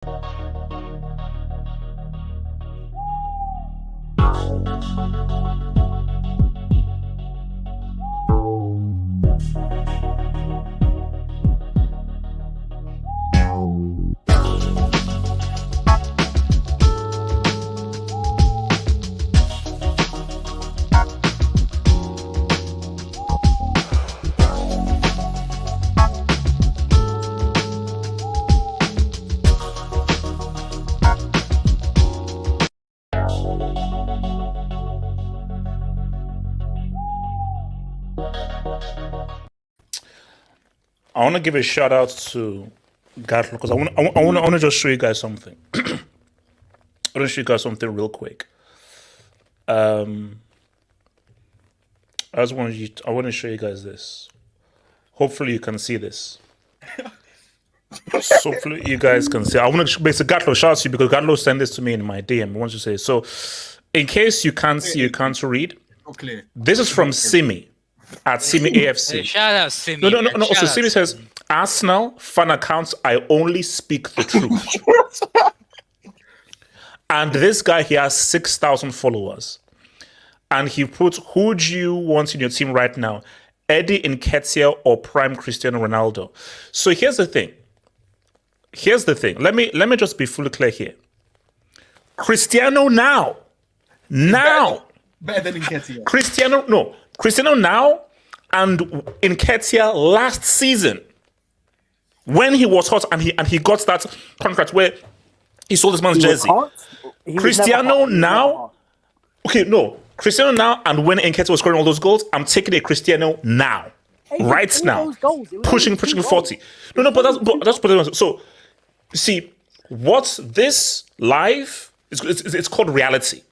I want to give a shout out to Gabriel because I want to just show you guys something. I want to show you guys something real quick. I want to show you guys this. Hopefully you can see this. So hopefully you guys can see. I want to basically Gatlo shout out to you because Gatlo sent this to me in my DM. I want to say so. In case you can't see, you can't read. Okay. This is from Simi at Simi AFC. Shout out Simi. No. Also, Simi says Arsenal fan accounts. I only speak the truth. And this guy, he has 6,000 followers, and he put, "Who do you want in your team right now? Eddie Nketiah or prime Cristiano Ronaldo?" So here's the thing. Let me just be fully clear here. Cristiano now. Better than Nketiah. Cristiano now and Nketiah last season when he was hot and he got that contract where he sold this man's jersey. Cristiano now. Okay, no. Cristiano now and when Nketiah was scoring all those goals, I'm taking a Cristiano now. Right now. Pushing 40. No, but that's so you see, what's this live? It's called reality.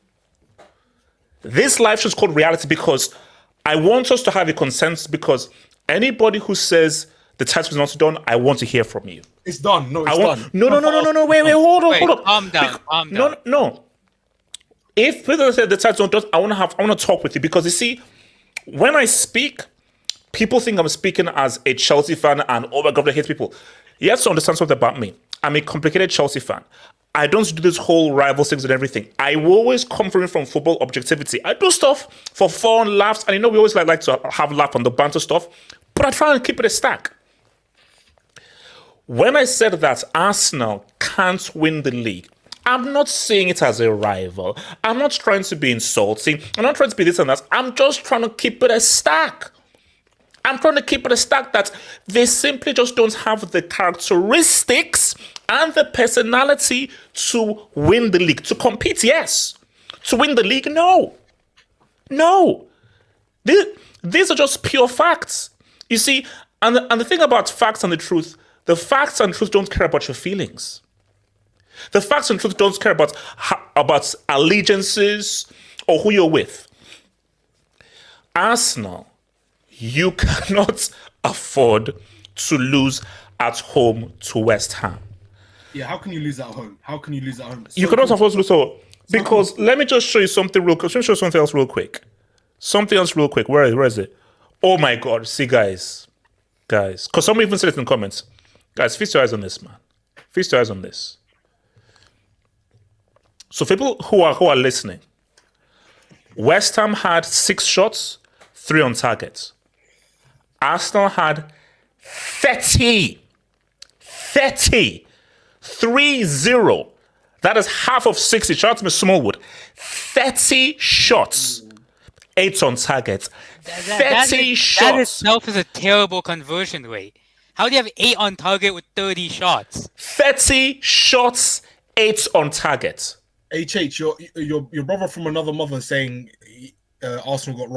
This live show is called reality because I want us to have a consensus, because anybody who says the title is not done, I want to hear from you. It's done. No, it's done. No. Wait, hold on. Calm down. No. If people say the title is not done, I want to talk with you, because you see, when I speak, people think I'm speaking as a Chelsea fan and oh my God, I hate people. You have to understand something about me. I'm a complicated Chelsea fan. I don't do this whole rival things and everything. I always come from football objectivity. I do stuff for fun, laughs, and we always like to have laugh on the banter stuff, but I try and keep it a stack. When I said that Arsenal can't win the league, I'm not saying it as a rival. I'm not trying to be insulting. I'm not trying to be this and that. I'm just trying to keep it a stack. I'm trying to keep it a stack that they simply just don't have the characteristics and the personality to win the league. To compete, yes. To win the league, no. These are just pure facts. You see, and the thing about facts and the truth, the facts and truth don't care about your feelings. The facts and truth don't care about allegiances or who you're with. Arsenal, you cannot afford to lose at home to West Ham. Yeah, how can you lose at home? You cannot afford to lose at home. Because let me just show you something real quick. Let me show you something else real quick. Where is it? Oh my God. See, guys. Because someone even said it in the comments. Guys, feast your eyes on this, man. Feast your eyes on this. So people who are listening, West Ham had 6 shots, 3 on target. Arsenal had 30. 3-0. That is half of 60. Shout out to Mr. Smallwood. 30 shots, 8 on target. 30 shots. That itself is a terrible conversion rate. How do you have 8 on target with 30 shots? 30 shots, 8 on target. HH, your brother from another mother saying Arsenal got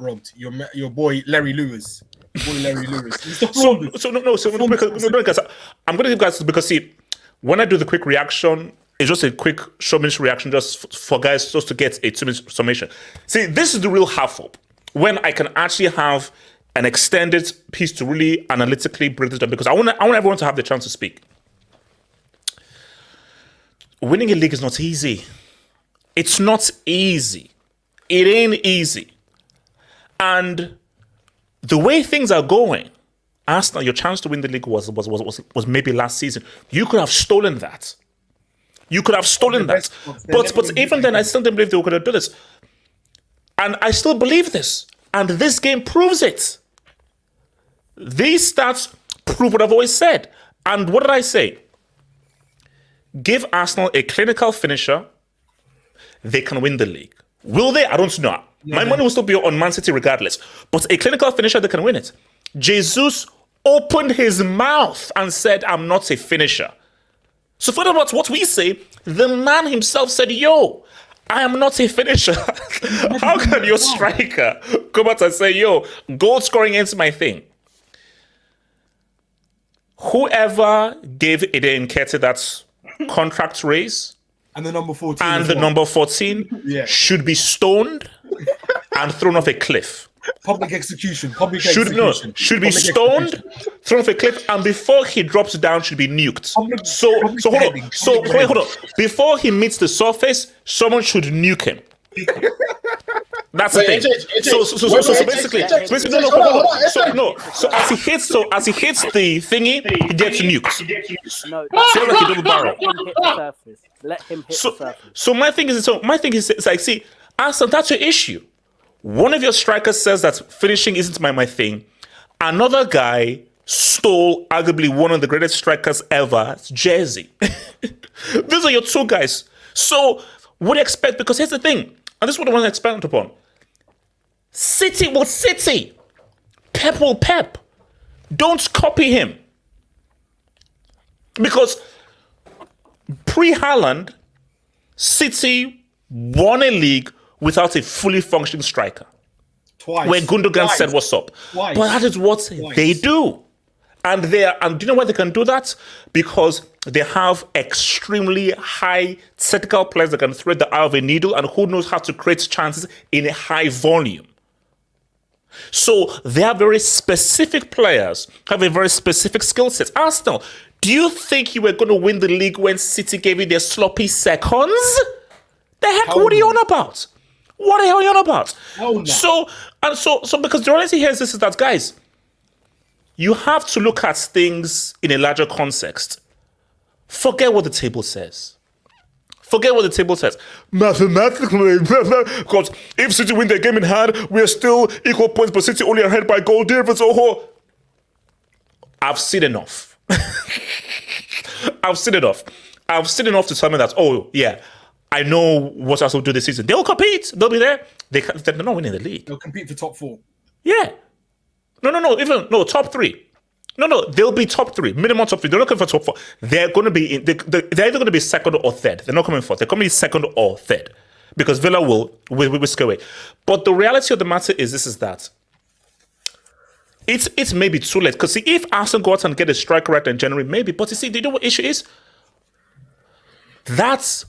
robbed. Your boy Larry Lewis. So because I'm going to give guys, because see, when I do the quick reaction, it's just a quick showmanship reaction just for guys just to get a 2-minute summation. See, this is the real half up when I can actually have an extended piece to really analytically break this down, because I want everyone to have the chance to speak. Winning a league is not easy. It's not easy. It ain't easy. And the way things are going, Arsenal, your chance to win the league was maybe last season. You could have stolen that. You could have stolen that. But even then, I still didn't believe they were going to do this. And I still believe this. And this game proves it. These stats prove what I've always said. And what did I say? Give Arsenal a clinical finisher, they can win the league. Will they? I don't know. My money will still be on Man City regardless. But a clinical finisher, they can win it. Jesus opened his mouth and said, I'm not a finisher. So for what we say, the man himself said, yo, I am not a finisher. How can your striker come out and say, yo, goal scoring is my thing? Whoever gave Eden Nketiah that contract raise and the number 14 and the number 14 should be stoned and thrown off a cliff. Public execution. Should be stoned, thrown off a cliff, and before he drops down, should be nuked. Hold on. Before he meets the surface, someone should nuke him. That's the thing. So as he hits the thingy, he gets nuked. No, let him hit the surface. So my thing is, it's like, see, Arsenal, that's your issue. One of your strikers says that finishing isn't my thing. Another guy stole arguably one of the greatest strikers ever, Jersey. These are your two guys. So what do you expect? Because here's the thing, and this is what I want to expand upon. City will City. Pep will Pep. Don't copy him. Because pre-Haaland, City won a league without a fully functioning striker. Twice. Where Gundogan said, what's up? Twice. But that is what they do. And do you know why they can do that? Because they have extremely high technical players that can thread the eye of a needle and who knows how to create chances in a high volume. So they are very specific players, have a very specific skill set. Arsenal, do you think you were going to win the league when City gave you their sloppy seconds? The heck, what are you on about? What the hell are you on about? Oh, no. So because the reality here is this, is that, guys, you have to look at things in a larger context. Forget what the table says. Forget what the table says. Mathematically, because if City win their game in hand, we're still equal points, but City only ahead by goal difference. I've seen enough. I've seen enough to tell me that, oh, yeah, I know what Arsenal will do this season. They'll compete. They'll be there. They're not winning the league. They'll compete for top 4. Yeah. No, top 3. No, they'll be top 3, minimum top 3. They're not coming for top 4. They're going to be they're either going to be second or third. They're not coming fourth. They're going to be second or third because Villa will whisk away. But the reality of the matter is that it's maybe too late. Because see, if Arsenal go out and get a striker right in January, maybe. But you see, do you know what issue is? That's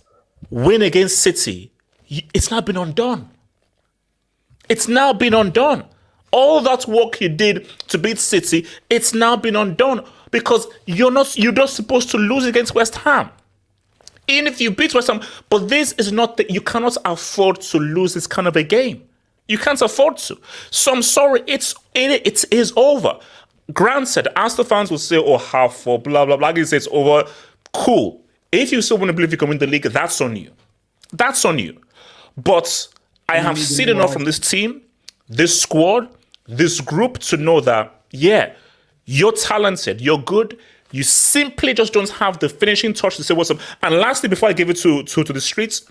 win against City. It's now been undone. It's now been undone. All that work you did to beat City, it's now been undone because you're not supposed to lose against West Ham. Even if you beat West Ham, but this is not you cannot afford to lose this kind of a game. You can't afford to. So I'm sorry, it is over. Granted, Arsenal fans will say, oh, half for blah blah blah. You say it's over. Cool. If you still want to believe you can win the league, that's on you. That's on you. But I have seen enough from this team, this squad, this group to know that, yeah, you're talented, you're good. You simply just don't have the finishing touch to say what's up. And lastly, before I give it to the streets,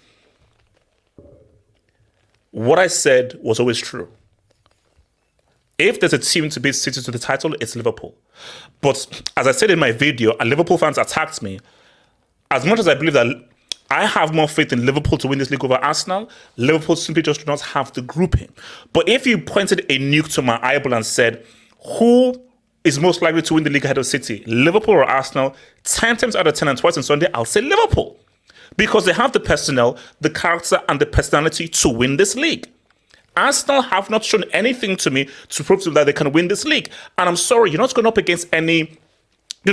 what I said was always true. If there's a team to beat City to the title, it's Liverpool. But as I said in my video, and Liverpool fans attacked me, as much as I believe that I have more faith in Liverpool to win this league over Arsenal, Liverpool simply just do not have the grouping. But if you pointed a nuke to my eyeball and said, who is most likely to win the league ahead of City, Liverpool or Arsenal, 10 times out of 10 and twice on Sunday, I'll say Liverpool. Because they have the personnel, the character, and the personality to win this league. Arsenal have not shown anything to me to prove to them that they can win this league. And I'm sorry, you're not going up against any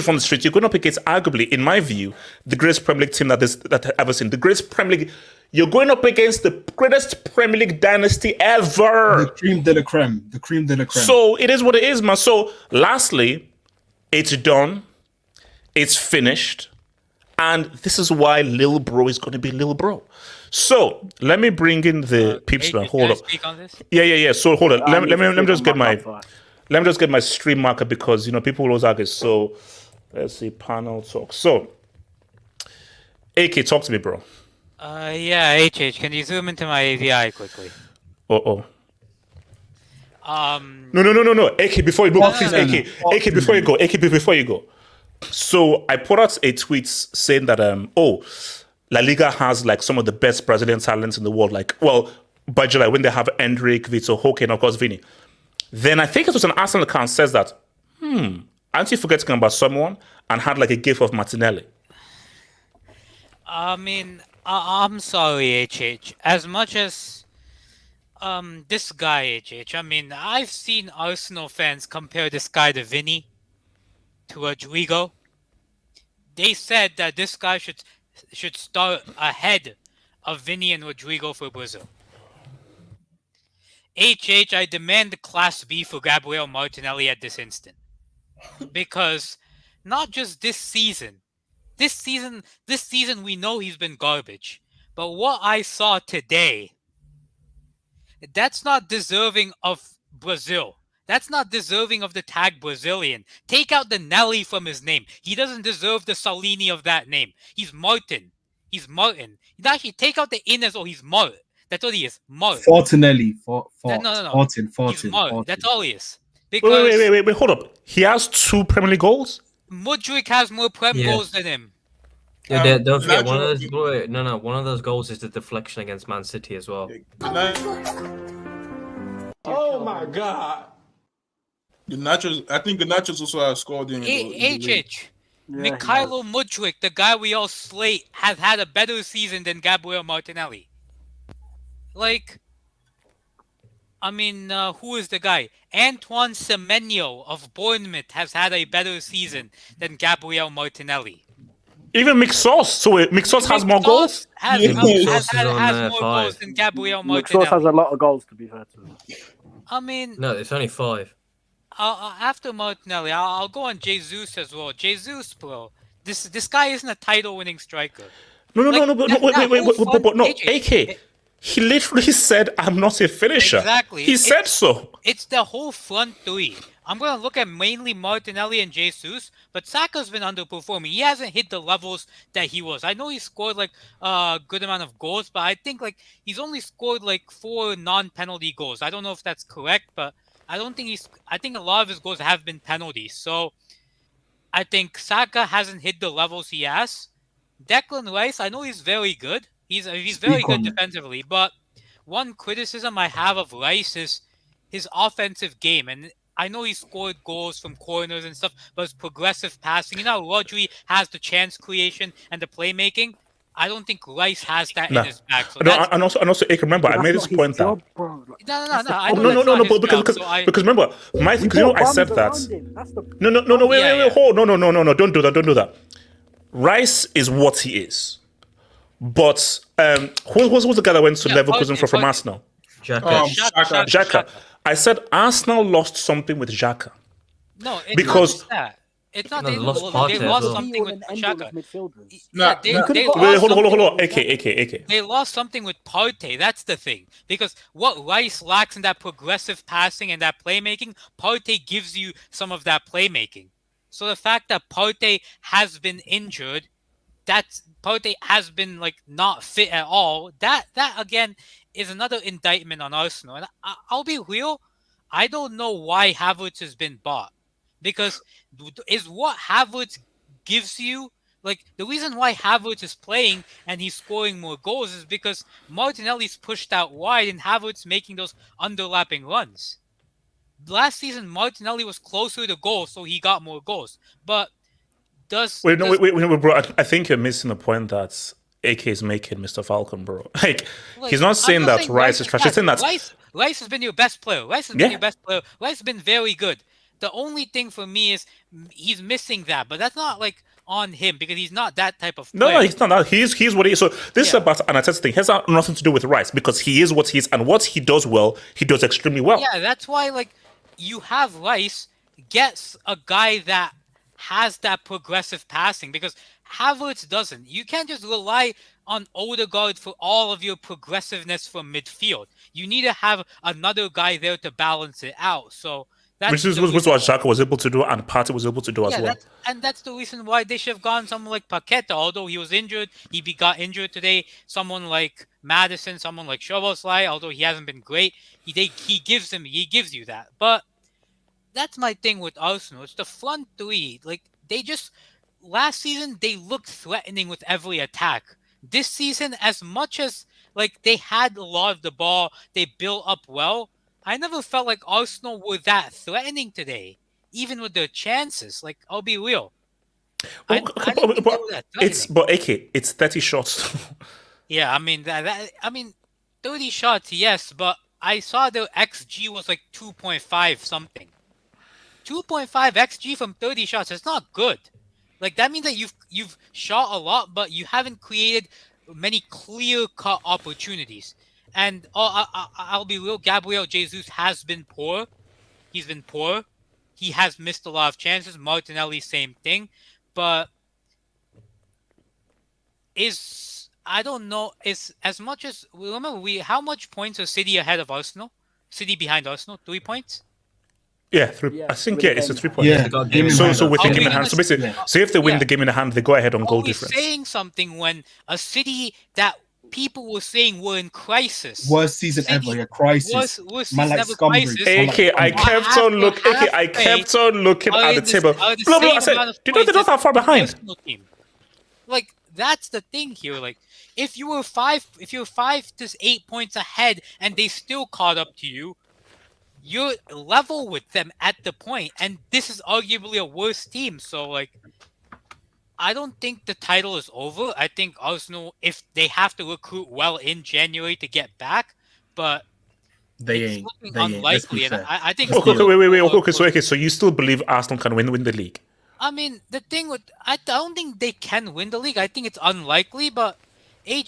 from the street. You're going up against, arguably, in my view, the greatest Premier League team that I've ever seen. The greatest Premier League You're going up against the greatest Premier League dynasty ever. The cream de la creme. The cream de la creme. So it is what it is, man. So lastly, it's done. It's finished. And this is why Lil Bro is going to be Lil Bro. So let me bring in the peeps, man. Hold up. Speak on this? Yeah. So hold on. Let me just get my stream marker because people will always argue. So let's see, panel talk. So AK, talk to me, bro. Yeah, HH, can you zoom into my AVI quickly? No. AK, before you go, please, AK, before you go. So I put out a tweet saying that La Liga has like some of the best Brazilian talents in the world. Like, well, by July when they have Endrick, Vitor Roque, and of course Vini. Then I think it was an Arsenal account says that, aren't you forgetting about someone? And had like a gif of Martinelli. I mean, I'm sorry, HH. As much as this guy, HH, I mean, I've seen Arsenal fans compare this guy to Vini, to Rodrigo. They said that this guy should start ahead of Vini and Rodrigo for Brazil. HH, I demand Class B for Gabriel Martinelli at this instant. Because not just this season we know he's been garbage. But what I saw today, that's not deserving of Brazil. That's not deserving of the tag Brazilian. Take out the Nelly from his name. He doesn't deserve the Salini of that name. He's Martin. Actually, take out the Ines or he's Martin. That's what he is. Martin. Fortinelli. No. Fortin. He's Martin. That's all he is. Because Wait, hold up. He has 2 Premier League goals? Mudryk has more Prem goals than him. Yeah, don't forget one of those. One of those goals is the deflection against Man City as well. Oh my God! I think the Nachos also have scored in. HH. Mikhailo Mudryk, the guy we all slate, has had a better season than Gabriel Martinelli. Like, I mean, who is the guy? Antoine Semenyo of Bournemouth has had a better season than Gabriel Martinelli. Even Mixos. So Mixos has more goals? Has more goals than Gabriel Martinelli. Mixos has a lot of goals, to be fair to him. I mean... No, it's only 5. After Martinelli, I'll go on Jesus as well. Jesus, bro. This guy isn't a title-winning striker. No, AK. He literally said, I'm not a finisher. Exactly. He said so. It's the whole front three. I'm going to look at mainly Martinelli and Jesus, but Saka's been underperforming. He hasn't hit the levels that he was. I know he scored like a good amount of goals, but I think like he's only scored like 4 non-penalty goals. I don't know if that's correct, but I think a lot of his goals have been penalties. So I think Saka hasn't hit the levels he has. Declan Rice, I know he's very good. He's very good defensively, but one criticism I have of Rice is his offensive game. And I know he scored goals from corners and stuff, but his progressive passing, Rodri has the chance creation and the playmaking. I don't think Rice has that in his back. So and also, remember, I made this point that. No. Because remember, I said that. No, wait, hold, no, don't do that. Rice is what he is. But who was the guy that went to Leverkusen from Arsenal? Xhaka. I said Arsenal lost something with Xhaka. No, because that. It's not. No, they lost something with Xhaka. Wait, hold on. AK. They lost something with Partey. That's the thing. Because what Rice lacks in that progressive passing and that playmaking, Partey gives you some of that playmaking. So the fact that Partey has been injured, Partey has been like not fit at all. That again is another indictment on Arsenal. And I'll be real, I don't know why Havertz has been bought. Because is what Havertz gives you, like the reason why Havertz is playing and he's scoring more goals is because Martinelli's pushed out wide and Havertz making those underlapping runs. Last season, Martinelli was closer to goal, so he got more goals. But Wait, bro. I think you're missing the point that AK is making, Mr. Falcon, bro. Like he's not saying that Rice is trash. He's saying that Rice has been your best player. Rice has been your best player. Rice has been very good. The only thing for me is he's missing that, but that's not like on him because he's not that type of player. No, he's not that. He's what he is. So this is about an Arteta thing. It has nothing to do with Rice because he is what he is, and what he does well, he does extremely well. Yeah, that's why like you have Rice gets a guy that has that progressive passing because Havertz doesn't. You can't just rely on Odegaard for all of your progressiveness from midfield. You need to have another guy there to balance it out. So that's which is what Xhaka was able to do and Partey was able to do as well. That's the reason why they should have gone someone like Paqueta. Although he was injured, got injured today. Someone like Maddison, someone like Szoboszlai, although he hasn't been great, he gives you that. But that's my thing with Arsenal. It's the front three. Like they just last season they looked threatening with every attack. This season, as much as like they had a lot of the ball, they built up well. I never felt like Arsenal were that threatening today, even with their chances. Like I'll be real. It's 30 shots. Yeah, I mean 30 shots, yes, but I saw their XG was like 2.5 something. 2.5 XG from 30 shots. It's not good. Like that means that you've shot a lot, but you haven't created many clear-cut opportunities. And I'll be real, Gabriel Jesus has been poor. He's been poor. He has missed a lot of chances. Martinelli, same thing. But I don't know. Is as much as remember how much points are City ahead of Arsenal? City behind Arsenal, 3 points. Yeah, 3. I think it's a 3 point. Yeah. So with the game in hand, so basically, so if they win the game in the hand, they go ahead on goal difference. Saying something when a City that people were saying were in crisis. Worst season ever, a crisis. Worst Man, season like ever crisis. AK, I kept on looking at the table. Blah blah. I said, do you know they're not that far behind? Like that's the thing here. Like if you're 5 to 8 points ahead and they still caught up to you, you're level with them at the point, and this is arguably a worse team. So like, I don't think the title is over. I think Arsenal, if they have to recruit well in January to get back, but it's looking unlikely. And I think. Okay, so you still believe Arsenal can win the league? I mean, the thing with I don't think they can win the league. I think it's unlikely, but they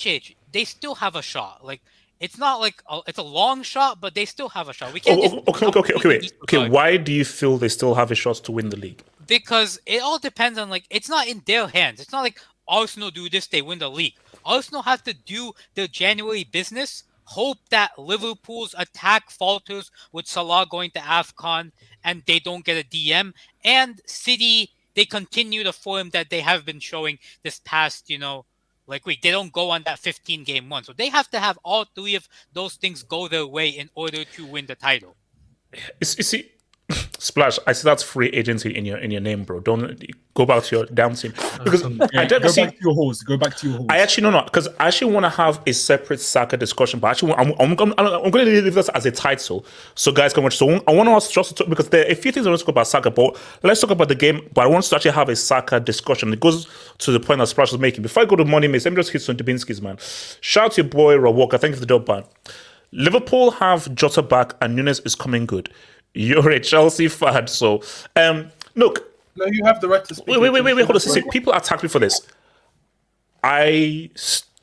still have a shot. Like it's not like it's a long shot, but they still have a shot. We can't. Okay. Why do you feel they still have a shot to win the league? Because it all depends on it's not in their hands. It's not like Arsenal do this, they win the league. Arsenal have to do their January business, hope that Liverpool's attack falters with Salah going to AFCON and they don't get a DM, and City, they continue the form that they have been showing this past, week. They don't go on that 15-game run. So they have to have all three of those things go their way in order to win the title. You see, Splash, I see that's free agency in your name, bro. Don't go back to your damn team. Because go back to your horse. Go back to your horse. I actually no, because I actually want to have a separate Saka discussion, but actually I'm going to leave this as a title so guys can watch. So I want us just to talk, because there are a few things I want to talk about Saka, but let's talk about the game. But I want us to actually have a Saka discussion. It goes to the point that Splash was making. Before I go to Money Mace, let me just hit some Dubinsky's, man. Shout out to your boy Rawalker. Thank you for the dub ban. Liverpool have Jota back and Nunes is coming good. You're a Chelsea fan, so look. No, you have the right to speak. Wait, hold on. See, people attack me for this.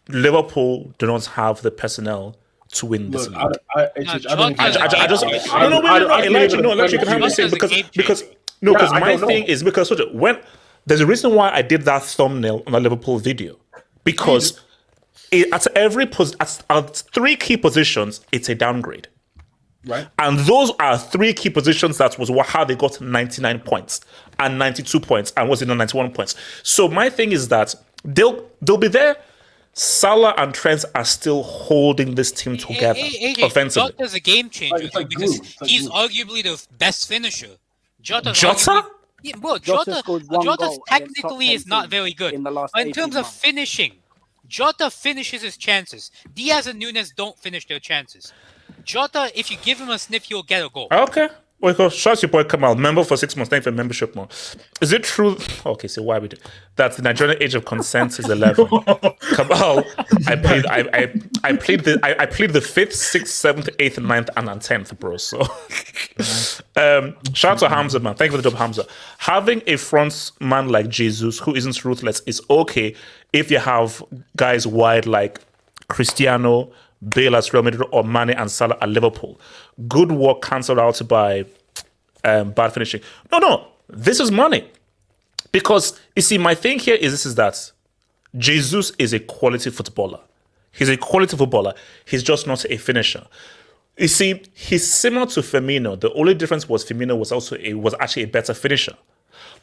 Liverpool do not have the personnel to win this league. Elijah can have me say because my thing is because when there's a reason why I did that thumbnail on the Liverpool video, because at 3 key positions it's a downgrade. Right. And those are 3 key positions. That was how they got 99 points and 92 points and 91 points. So my thing is that they'll be there. Salah and Trent are still holding this team together offensively. Jota's a game changer because he's arguably the best finisher. Jota? Yeah, well, Jota technically is not very good. In terms of finishing, Jota finishes his chances. Diaz and Nunes don't finish their chances. Jota, if you give him a sniff, he'll get a goal. Okay. Wait, shout your boy Kamal, member for 6 months. Thank you for membership, more. Is it true? Okay, so why we do that? The Nigerian age of consent is 11. Kamal, I played the 5th, 6th, 7th, 8th, 9th, and 10th, bro. So, shout out to Hamza, man. Thank you for the job, Hamza. Having a front man like Jesus who isn't ruthless is okay if you have guys wide like Cristiano, Bale at Real Madrid, or Mane and Salah at Liverpool. Good work cancelled out by bad finishing. No, this is money. Because, you see, my thing here is that Jesus is a quality footballer. He's a quality footballer. He's just not a finisher. You see, he's similar to Firmino. The only difference was Firmino was actually a better finisher.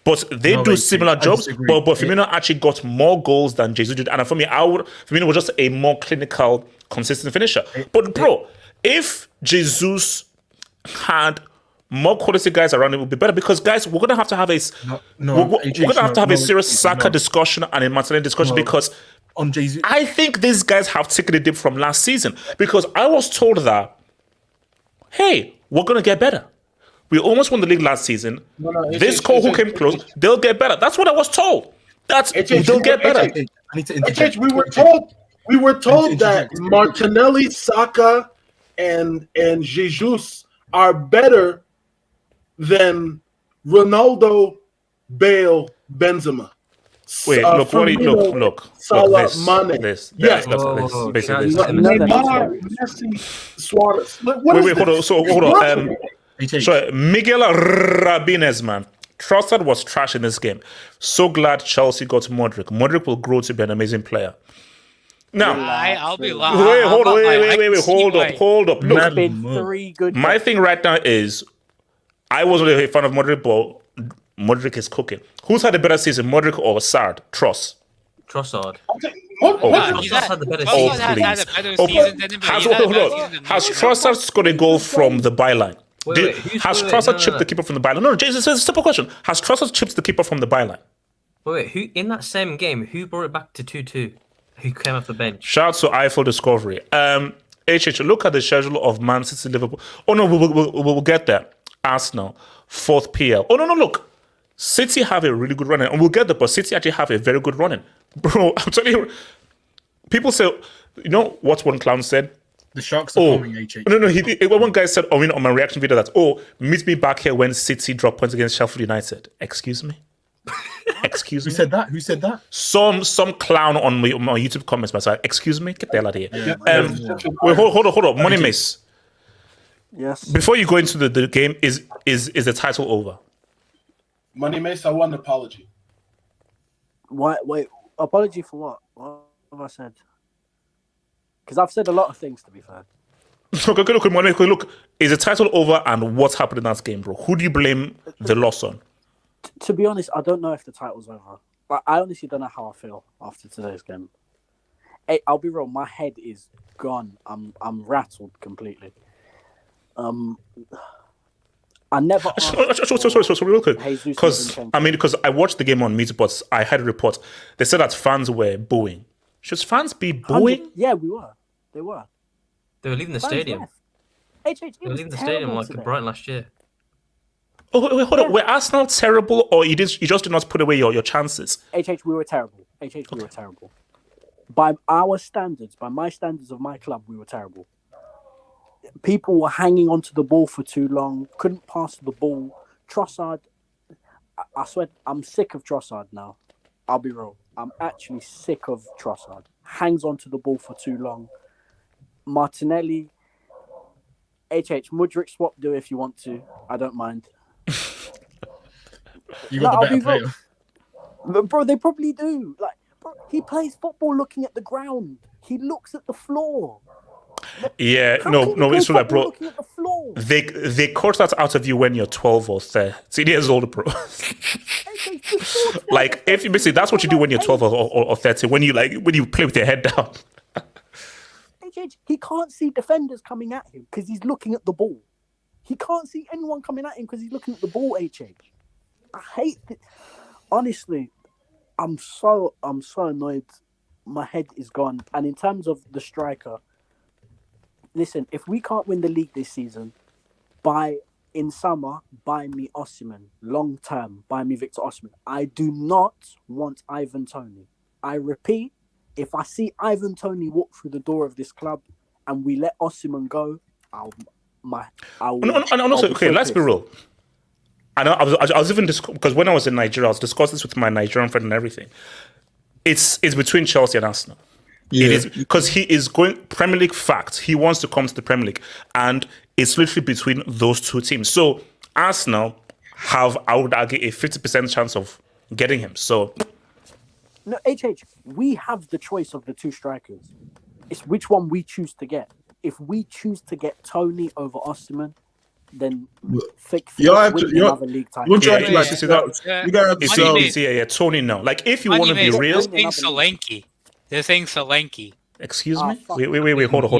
But they do similar jobs, but Firmino actually got more goals than Jesus did. And for me, Firmino was just a more clinical, consistent finisher. But bro, if Jesus had more quality guys around him, it would be better. Because guys, we're gonna have to have a serious Saka discussion and a Martinelli discussion because on Jesus, I think these guys have taken a dip from last season. Because I was told that, hey, we're gonna get better. We almost won the league last season. This call who came close, they'll get better. That's what I was told. They'll get better. We were told that Martinelli, Saka, and Jesus are better than Ronaldo, Bale, Benzema. Wait, look. Salah, Mane. This. Neymar, Messi, Suarez. Wait, hold on. So Miguel Rabinez, man. Trossard was trash in this game. So glad Chelsea got Modric. Modric will grow to be an amazing player. Now, I'll be lying. Hold up. Look, been 3 good. My thing right now is, I wasn't a fan of Modric, but Modric is cooking. Who's had a better season, Modric or Sard? Trossard. He's had the better season. Has Trossard scored a goal from the byline? Has Trossard chipped the keeper from the byline? No, Jason, it's a simple question. Has Trossard chipped the keeper from the byline? Wait, who in that same game? Who brought it back to 2-2? Who came off the bench? Shout out to Eiffel Discovery. Look at the schedule of Man City, Liverpool. Oh no, we'll get there. Arsenal, 4th PL. Oh no, look. City have a really good running, and we'll get there, but City actually have a very good running. Bro, I'm telling you, people say, you know what one clown said? The Sharks are coming, HH. No. One guy said, on my reaction video that, meet me back here when City drop points against Sheffield United. Excuse me? Excuse me? Who said that? Some clown on my YouTube comments, but excuse me? Get the hell out of here. Wait, hold on. Money Miss. Yes. Before you go into the game, is the title over? Money Mace, I want an apology. Wait, apology for what? What have I said? Because I've said a lot of things, to be fair. Look, is the title over and what's happened in that game, bro? Who do you blame the loss on? To be honest, I don't know if the title's over. But I honestly don't know how I feel after today's game. Hey, I'll be real, my head is gone. I'm rattled completely. I never. Sorry, real quick. Because I watched the game on Meet, but I had a report. They said that fans were booing. Should fans be booing? Yeah, we were. They were. They were leaving the stadium. They were leaving the stadium like Brighton last year. Oh, wait, hold on. Were Arsenal terrible, or you just did not put away your chances? We were terrible. We were terrible. By our standards, by my standards of my club, we were terrible. People were hanging onto the ball for too long, couldn't pass the ball. Trossard, I swear, I'm sick of Trossard now. I'll be real. I'm actually sick of Trossard. Hangs onto the ball for too long. Martinelli, Modric swap do if you want to. I don't mind. You got the better player. But bro, they probably do. Like, bro, he plays football looking at the ground. He looks at the floor. Yeah, no, it's not like, bro. They cut that out of you when you're 12 or 13 years old, bro. Like, if you basically, that's what you do when you're 12 or 13, when you play with your head down. He can't see defenders coming at him because he's looking at the ball. He can't see anyone coming at him because he's looking at the ball. I hate it. Honestly, I'm so annoyed. My head is gone. And in terms of the striker, listen, if we can't win the league this season, by in summer, buy me Osimhen. Long term, buy me Victor Osimhen. I do not want Ivan Toney. I repeat, if I see Ivan Toney walk through the door of this club and we let Osimhen go, I'll. And also, okay, let's be real. I know I was even because when I was in Nigeria, I was discussing this with my Nigerian friend and everything. It's between Chelsea and Arsenal. Yeah. It is because he is going Premier League fact. He wants to come to the Premier League, and it's literally between those two teams. So Arsenal have, I would argue, a 50% chance of getting him. So no, we have the choice of the two strikers. It's which one we choose to get. If we choose to get Tony over Osimhen, then another league title. You gotta sell. Tony, no. Like, if you want to be real, They're saying Solanke. They're saying Solanke. Excuse me. Wait. Hold on.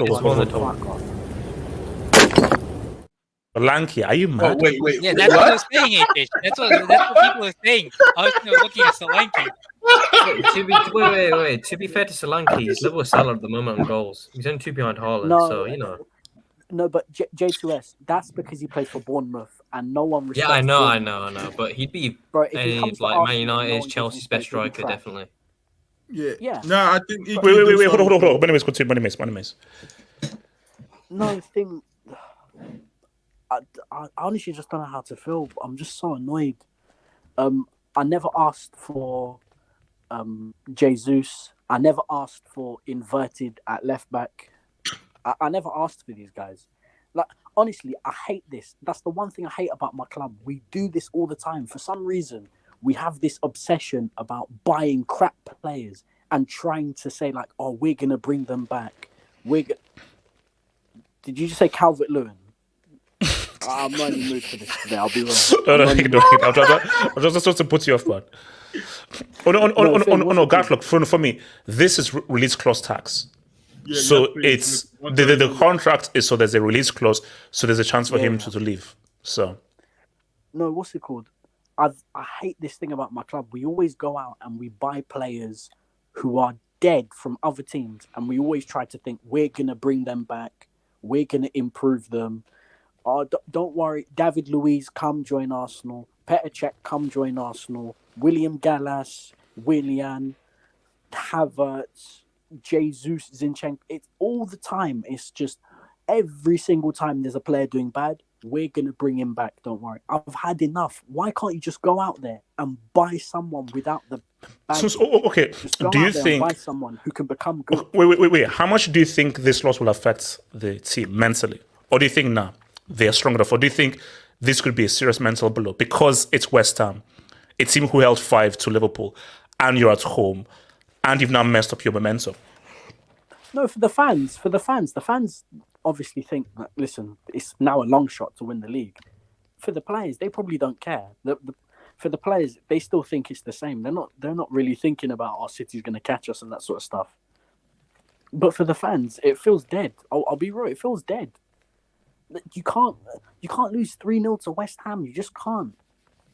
Solanke, are you mad? Wait. Yeah, that's what they're saying, HH. That's what people are saying. Arsenal looking at Solanke. Wait. To be fair to Solanke, he's level with Salah at the moment on goals. He's only 2 behind Haaland, so you know. No, but J2S, that's because he plays for Bournemouth and no one respects I know. But he'd be like Man United's, Chelsea's best striker, definitely. Yeah. No, I think. Wait. Hold on. Anyways, continue. Anyways. No, thing. I honestly just don't know how to feel. I'm just so annoyed. I never asked for Jesus. I never asked for inverted at left back. I never asked for these guys. Like, honestly, I hate this. That's the one thing I hate about my club. We do this all the time. For some reason, we have this obsession about buying crap players and trying to say, like, oh, we're going to bring them back. Did you just say Calvert-Lewin? I'm not in the mood for this today. I'll be wrong. I'm just to put you off, man. No, guys, look, for me, this is release clause tax. Yeah, so it's the contract is so there's a release clause, so there's a chance for him to leave. So no, what's it called? I hate this thing about my club. We always go out and we buy players who are dead from other teams, and we always try to think we're gonna bring them back, we're gonna improve them. Don't worry, David Luiz, come join Arsenal. Petr Cech, come join Arsenal. William Gallas, Willian, Havertz, Jesus, Zinchenko. It's all the time. It's just every single time there's a player doing bad, we're going to bring him back. Don't worry. I've had enough. Why can't you just go out there and buy someone without the bad? Okay. Do you think buy someone who can become good? Wait. How much do you think this loss will affect the team mentally? Or do you think they're strong enough? Or do you think this could be a serious mental blow? Because it's West Ham, a team who held 5 to Liverpool, and you're at home, and you've now messed up your momentum. No, for the fans, the fans obviously think that, listen, it's now a long shot to win the league. For the players, they probably don't care. For the players, they still think it's the same. They're not really thinking about our City's going to catch us and that sort of stuff. But for the fans, it feels dead. I'll be real, it feels dead. You can't lose 3-0 to West Ham. You just can't.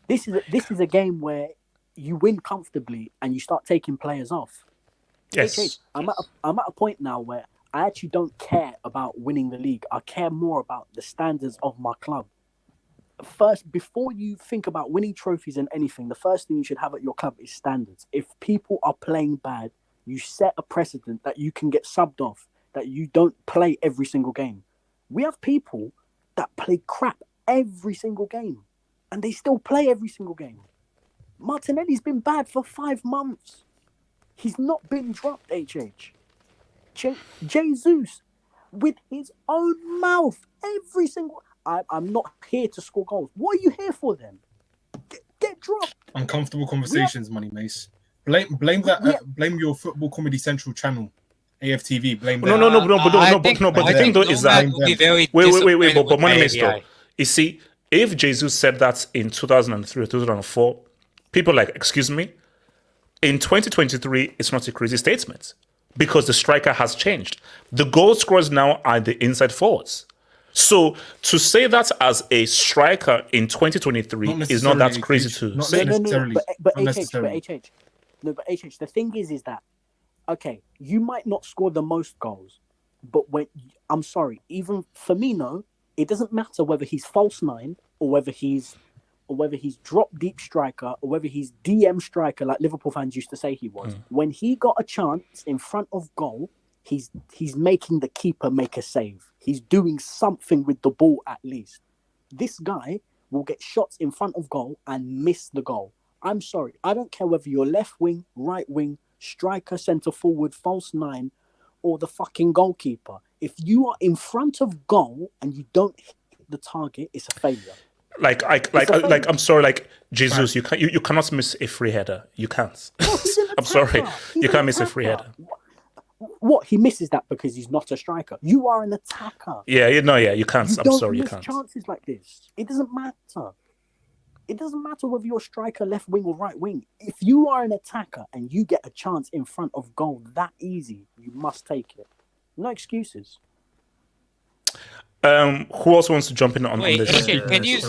This is a game where you win comfortably and you start taking players off. Yes. I'm at a point now where I actually don't care about winning the league. I care more about the standards of my club. First, before you think about winning trophies and anything, the first thing you should have at your club is standards. If people are playing bad, you set a precedent that you can get subbed off, that you don't play every single game. We have people that play crap every single game, and they still play every single game. Martinelli's been bad for 5 months. He's not been dropped, HH. Jesus, with his own mouth, every single... I'm not here to score goals. What are you here for then? Get dropped. Uncomfortable conversations, Money Mace. Blame that. Blame your Football Comedy Central channel, AFTV. Blame that. No. But the thing though is that wait. But Money Mace though. You see, if Jesus said that in 2003 or 2004, people are like, excuse me. In 2023, it's not a crazy statement because the striker has changed. The goal scorers now are the inside forwards. So to say that as a striker in 2023 is not that crazy to say. But HH, the thing is that, okay, you might not score the most goals, but I'm sorry, even Firmino, it doesn't matter whether he's false 9 or whether he's drop deep striker, or whether he's DM striker like Liverpool fans used to say he was. When he got a chance in front of goal, he's making the keeper make a save. He's doing something with the ball at least. This guy will get shots in front of goal and miss the goal. I'm sorry. I don't care whether you're left wing, right wing, striker, centre forward, false nine, or the fucking goalkeeper. If you are in front of goal and you don't hit the target, it's a failure. I'm sorry, like Jesus, you cannot miss a free header. You can't. No, I'm sorry, you can't miss a free header. What, he misses that because he's not a striker? You are an attacker. You can't. You I'm don't sorry, you miss can't. chances like this. It doesn't matter. It doesn't matter whether you're striker, left wing, or right wing. If you are an attacker and you get a chance in front of goal that easy, you must take it. No excuses. Who else wants to jump in on Wait, this? AJ, can you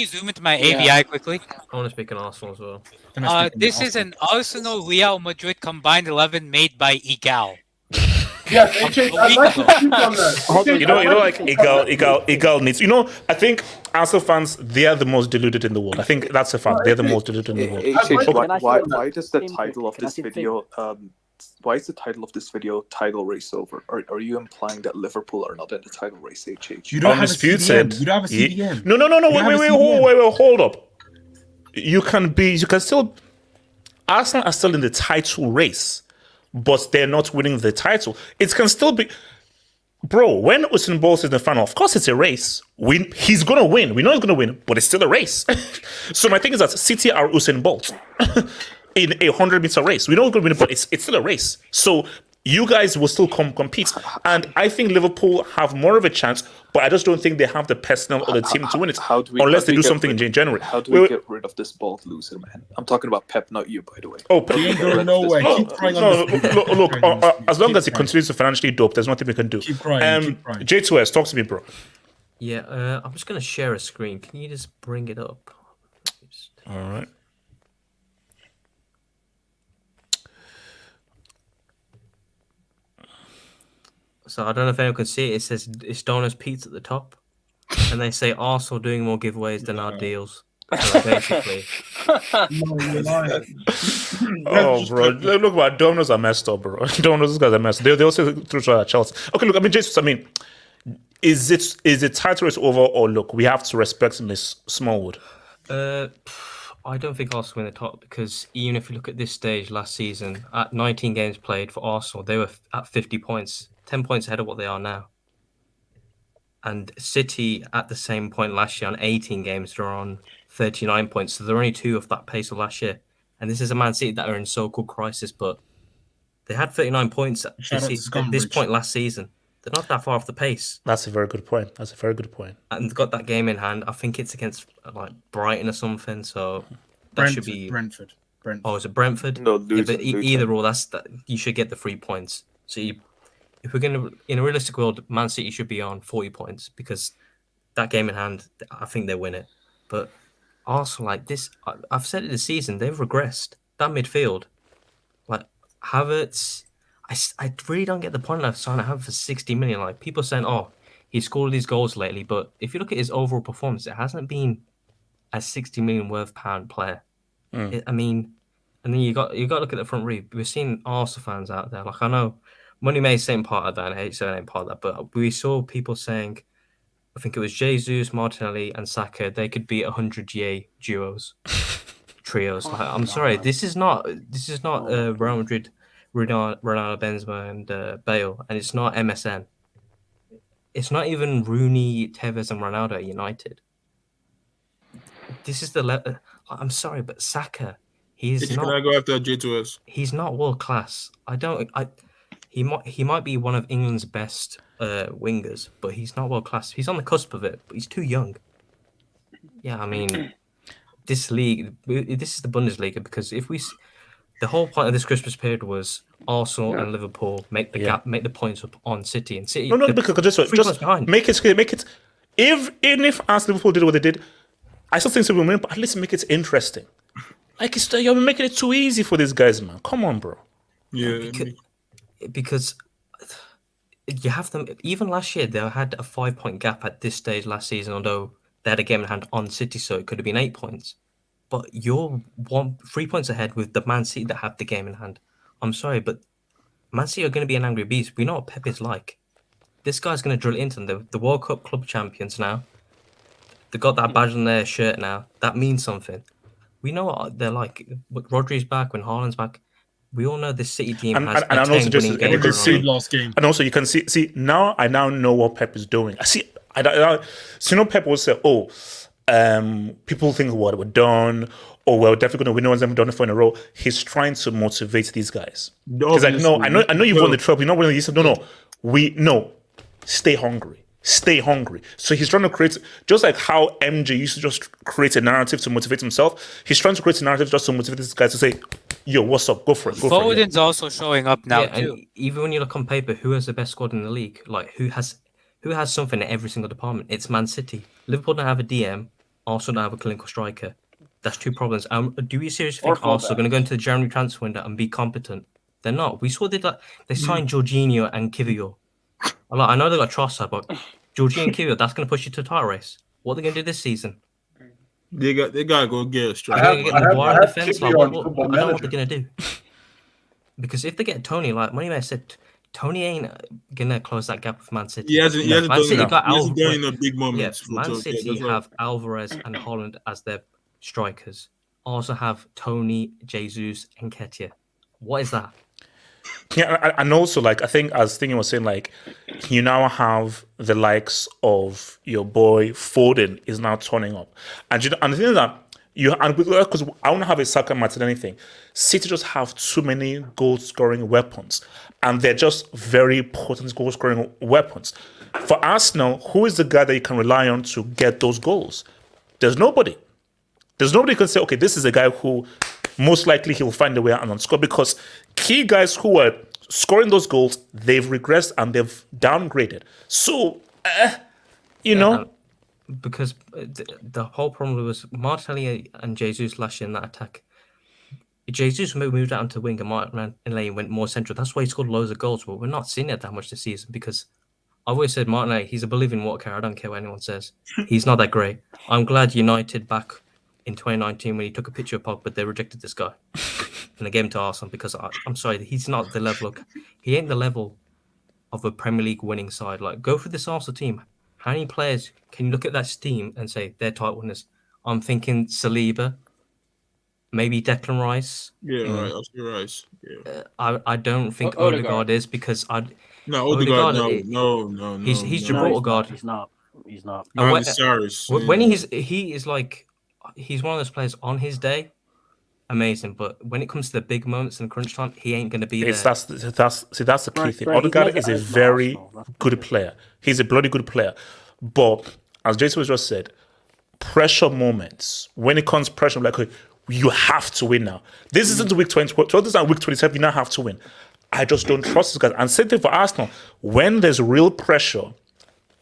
zoom into my Yeah. ABI quickly? I want to speak on Arsenal as well. This is an Arsenal Real Madrid combined 11 made by Egal. Yes, AJ, I'd like to speak on that. Egal needs. I think Arsenal fans, they are the most deluded in the world. I think that's a fact. They're the most deluded in the world. Why does the title of this video why is the title of this video title race over? Are you implying that Liverpool are not in the title race, HH? You don't have a Undisputed. CDM. You don't have a CDM. No. Wait, hold up. You can still. Arsenal are still in the title race, but they're not winning the title. It can still be. Bro, when Usain Bolt is in the final, of course it's a race. He's going to win. We know he's going to win, but it's still a race. So my thing is that City are Usain Bolt in a 100-meter race. We know he's going to win, but it's still a race. So you guys will still compete. And I think Liverpool have more of a chance, but I just don't think they have the personnel or the team to win it. Unless they do something in January. How do we get rid of this Bolt loser, man? I'm talking about Pep, not you, by the way. Oh, Pep. He ain't going nowhere. Keep crying on this. Look, as long as he continues to financially dope, there's nothing we can do. Keep crying. Keep crying. J2S, talk to me, bro. Yeah, I'm just going to share a screen. Can you just bring it up? All right. So I don't know if anyone can see it. It says it's Donna's Pizza at the top. And they say Arsenal doing more giveaways than our deals. So basically. Oh, bro. Look, man, Domino's are messed up, bro. Domino's guys are messed up. They also through Chelsea. Okay, look, Jesus, is it title race over, or look, we have to respect Miss Smallwood? I don't think Arsenal win the top, because even if you look at this stage last season, at 19 games played for Arsenal, they were at 50 points, 10 points ahead of what they are now. And City at the same point last year on 18 games, they're on 39 points. So they're only 2 of that pace of last year. And this is a Man City that are in so-called crisis, but they had 39 points at this point last season. They're not that far off the pace. That's a very good point. And they've got that game in hand. I think it's against like Brighton or something. So that should be Brentford. Oh, is it Brentford? No, Luton, either or, you should get the 3 points. So if we're going to, in a realistic world, Man City should be on 40 points, because that game in hand, I think they win it. But Arsenal, like this, I've said it this season, they've regressed. That midfield, like Havertz, I really don't get the point of signing Havertz for 60 million. Like, people saying, oh, he scored these goals lately, but if you look at his overall performance, it hasn't been a 60 million worth pound player. And then you got to look at the front three. We're seeing Arsenal fans out there. Like, I know Money May's saying part of that, and H7 ain't part of that, but we saw people saying, I think it was Jesus, Martinelli, and Saka, they could be 100-year duos, trios. Like, I'm sorry, this is not Real Madrid, Ronaldo, Benzema, and Bale, and it's not MSN. It's not even Rooney, Tevez, and Ronaldo at United. This is the level. I'm sorry, but Saka, he's not. Can I go after J2S? He's not world class. He might be one of England's best wingers, but he's not world class. He's on the cusp of it, but he's too young. Yeah, I mean, this league, this is the Bundesliga, because the whole point of this Christmas period was Arsenal and Liverpool make the gap, make the points up on City, and City. No, because just make it. Even if Liverpool did what they did, I still think City will win, but at least make it interesting. Like, you're making it too easy for these guys, man. Come on, bro. Yeah. Because you have them. Even last year, they had a 5-point gap at this stage last season, although they had a game in hand on City, so it could have been 8 points. But you're 3 points ahead with the Man City that have the game in hand. I'm sorry, but Man City are going to be an angry beast. We know what Pep is like. This guy's going to drill into them. The World Cup club champions now. They got that badge on their shirt now. That means something. We know what they're like. When Rodri's back, when Haaland's back, we all know this City team has a 10-winning game. Last game. And also, you can see now. I now know what Pep is doing. So Pep will say, "Oh, people think what we're done, or we're definitely going to win. No one's ever done it for in a row." He's trying to motivate these guys. He's like, "No, I know you've won the trophy. You're not winning." He said, "No, stay hungry." Stay hungry. So he's trying to create, just like how MJ used to just create a narrative to motivate himself. He's trying to create a narrative just to motivate this guy to say, "Yo, what's up? Go for it." Foden's also showing up now too. And even when you look on paper, who has the best squad in the league? Like who has something in every single department? It's Man City. Liverpool don't have a DM. Arsenal don't have a clinical striker. That's two problems. Do we seriously think Arsenal are going to go into the January transfer window and be competent? They're not. We saw they signed Jorginho and Kivior. I know they got Trossard, but Jorginho and Kivior, that's going to push you to a title race. What are they going to do this season? They got to go get a striker. They're going to get the Guard defense. I don't know what they're going to do. Because if they get Tony, like Moneyman said, Tony ain't going to close that gap with Man City. He hasn't done in a big moment. Yeah, Man City have Alvarez and Holland as their strikers. Also have Tony, Jesus, and Nketiah. What is that? Yeah, and also, like, I think, as Thingy was saying, like, you now have the likes of your boy Foden is now turning up. And the thing is that, because I want to have a Saka and Martinelli thing, City just have too many goal-scoring weapons. And they're just very potent goal-scoring weapons. For Arsenal, who is the guy that you can rely on to get those goals? There's nobody. There's nobody who can say, okay, this is a guy who most likely he'll find a way out and score, because key guys who are scoring those goals, they've regressed and they've downgraded. So, because the whole problem was Martinelli and Jesus last year in that attack. Jesus moved out into wing and Martinelli went more central. That's why he scored loads of goals, but we're not seeing it that much this season because I've always said Martinelli, he's a believing water carrier. I don't care what anyone says. He's not that great. I'm glad United back in 2019 when he took a picture of Pogba, they rejected this guy and they gave him to Arsenal because I'm sorry, he's not the level he ain't the level of a Premier League winning side. Like, go for this Arsenal team. How many players can you look at that team and say they're title winners? I'm thinking Saliba, maybe Declan Rice. Yeah, right. Oscar Rice. Yeah. I don't think Odegaard is because Odegaard, no. He's Gibraltar. He's not. When he is like, he's one of those players on his day, amazing. But when it comes to the big moments in crunch time, he ain't going to be there. That's the key thing. Odegaard is a very good player. He's a bloody good player. But as Jason was just said, pressure moments. When it comes to pressure, I'm like, okay, you have to win now. This isn't week 20. This is week 27. You now have to win. I just don't trust this guy. And same thing for Arsenal. When there's real pressure,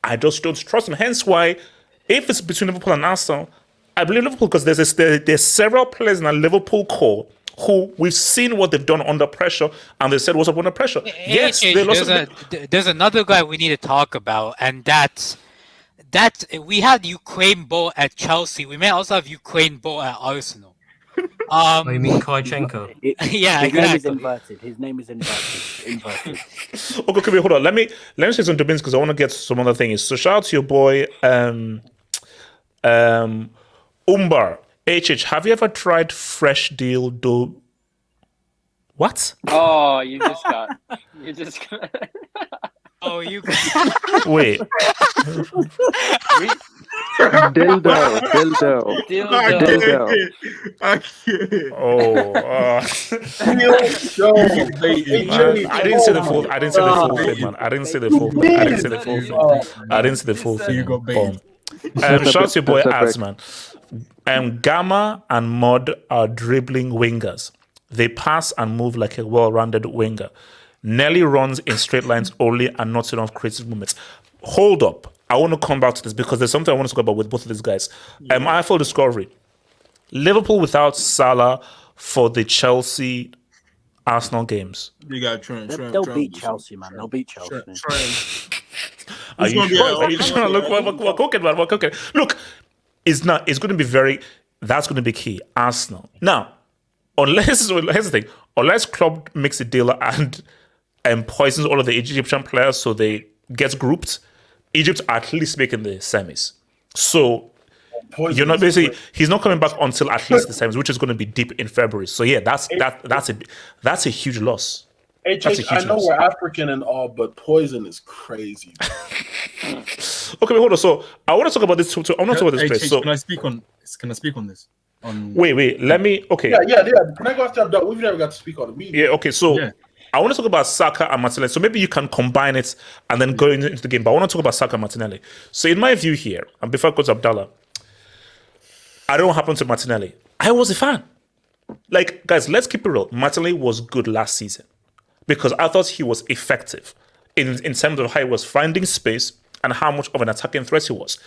I just don't trust him. Hence why, if it's between Liverpool and Arsenal, I believe Liverpool because there's several players in a Liverpool core who we've seen what they've done under pressure, and they said what's up under pressure. Yes, there's another guy we need to talk about, and that's we had Ukraine Bo at Chelsea. We may also have Ukraine Bo at Arsenal. You mean Koichenko? His name is inverted. Okay, hold on. Let me say some debates because I want to get some other things. So shout out to your boy Umbar. HH, have you ever tried fresh deal dough? What? Oh, you just got. Oh, you. Wait. Dildo. I didn't say the full. I didn't say the full thing. You got bait. Shout out to your boy Ads, man. Gamma and Mod are dribbling wingers. They pass and move like a well-rounded winger. Nelly runs in straight lines only and not enough creative movements. Hold up. I want to come back to this because there's something I want to talk about with both of these guys. IFL Discovery. Liverpool without Salah for the Chelsea Arsenal games. You got Trent. They'll beat Chelsea, man. They'll beat Chelsea. Are you trying to look? We're cooking, man. We're cooking. Look, It's not. It's going to be very. That's going to be key. Arsenal now, unless here's the thing. Unless Klopp makes a deal and poisons all of the Egyptian players so they get grouped, Egypt are at least making the semis. So you're not basically. He's not coming back until at least the semis, which is going to be deep in February. So yeah, that's a huge loss. I know we're African and all, but poison is crazy. Okay, wait, hold on. So I want to talk about this. I want to talk about this place. So can I speak on this? Wait. Let me. Okay. Yeah. Can I go after Abdul? We've never got to speak on it. Yeah. Okay. So I want to talk about Saka and Martinelli. So maybe you can combine it and then go into the game. But I want to talk about Saka and Martinelli. So in my view here, and before I go to Abdallah, I don't know what happened to Martinelli. I was a fan. Like, guys, let's keep it real. Martinelli was good last season because I thought he was effective in terms of how he was finding space and how much of an attacking threat he was.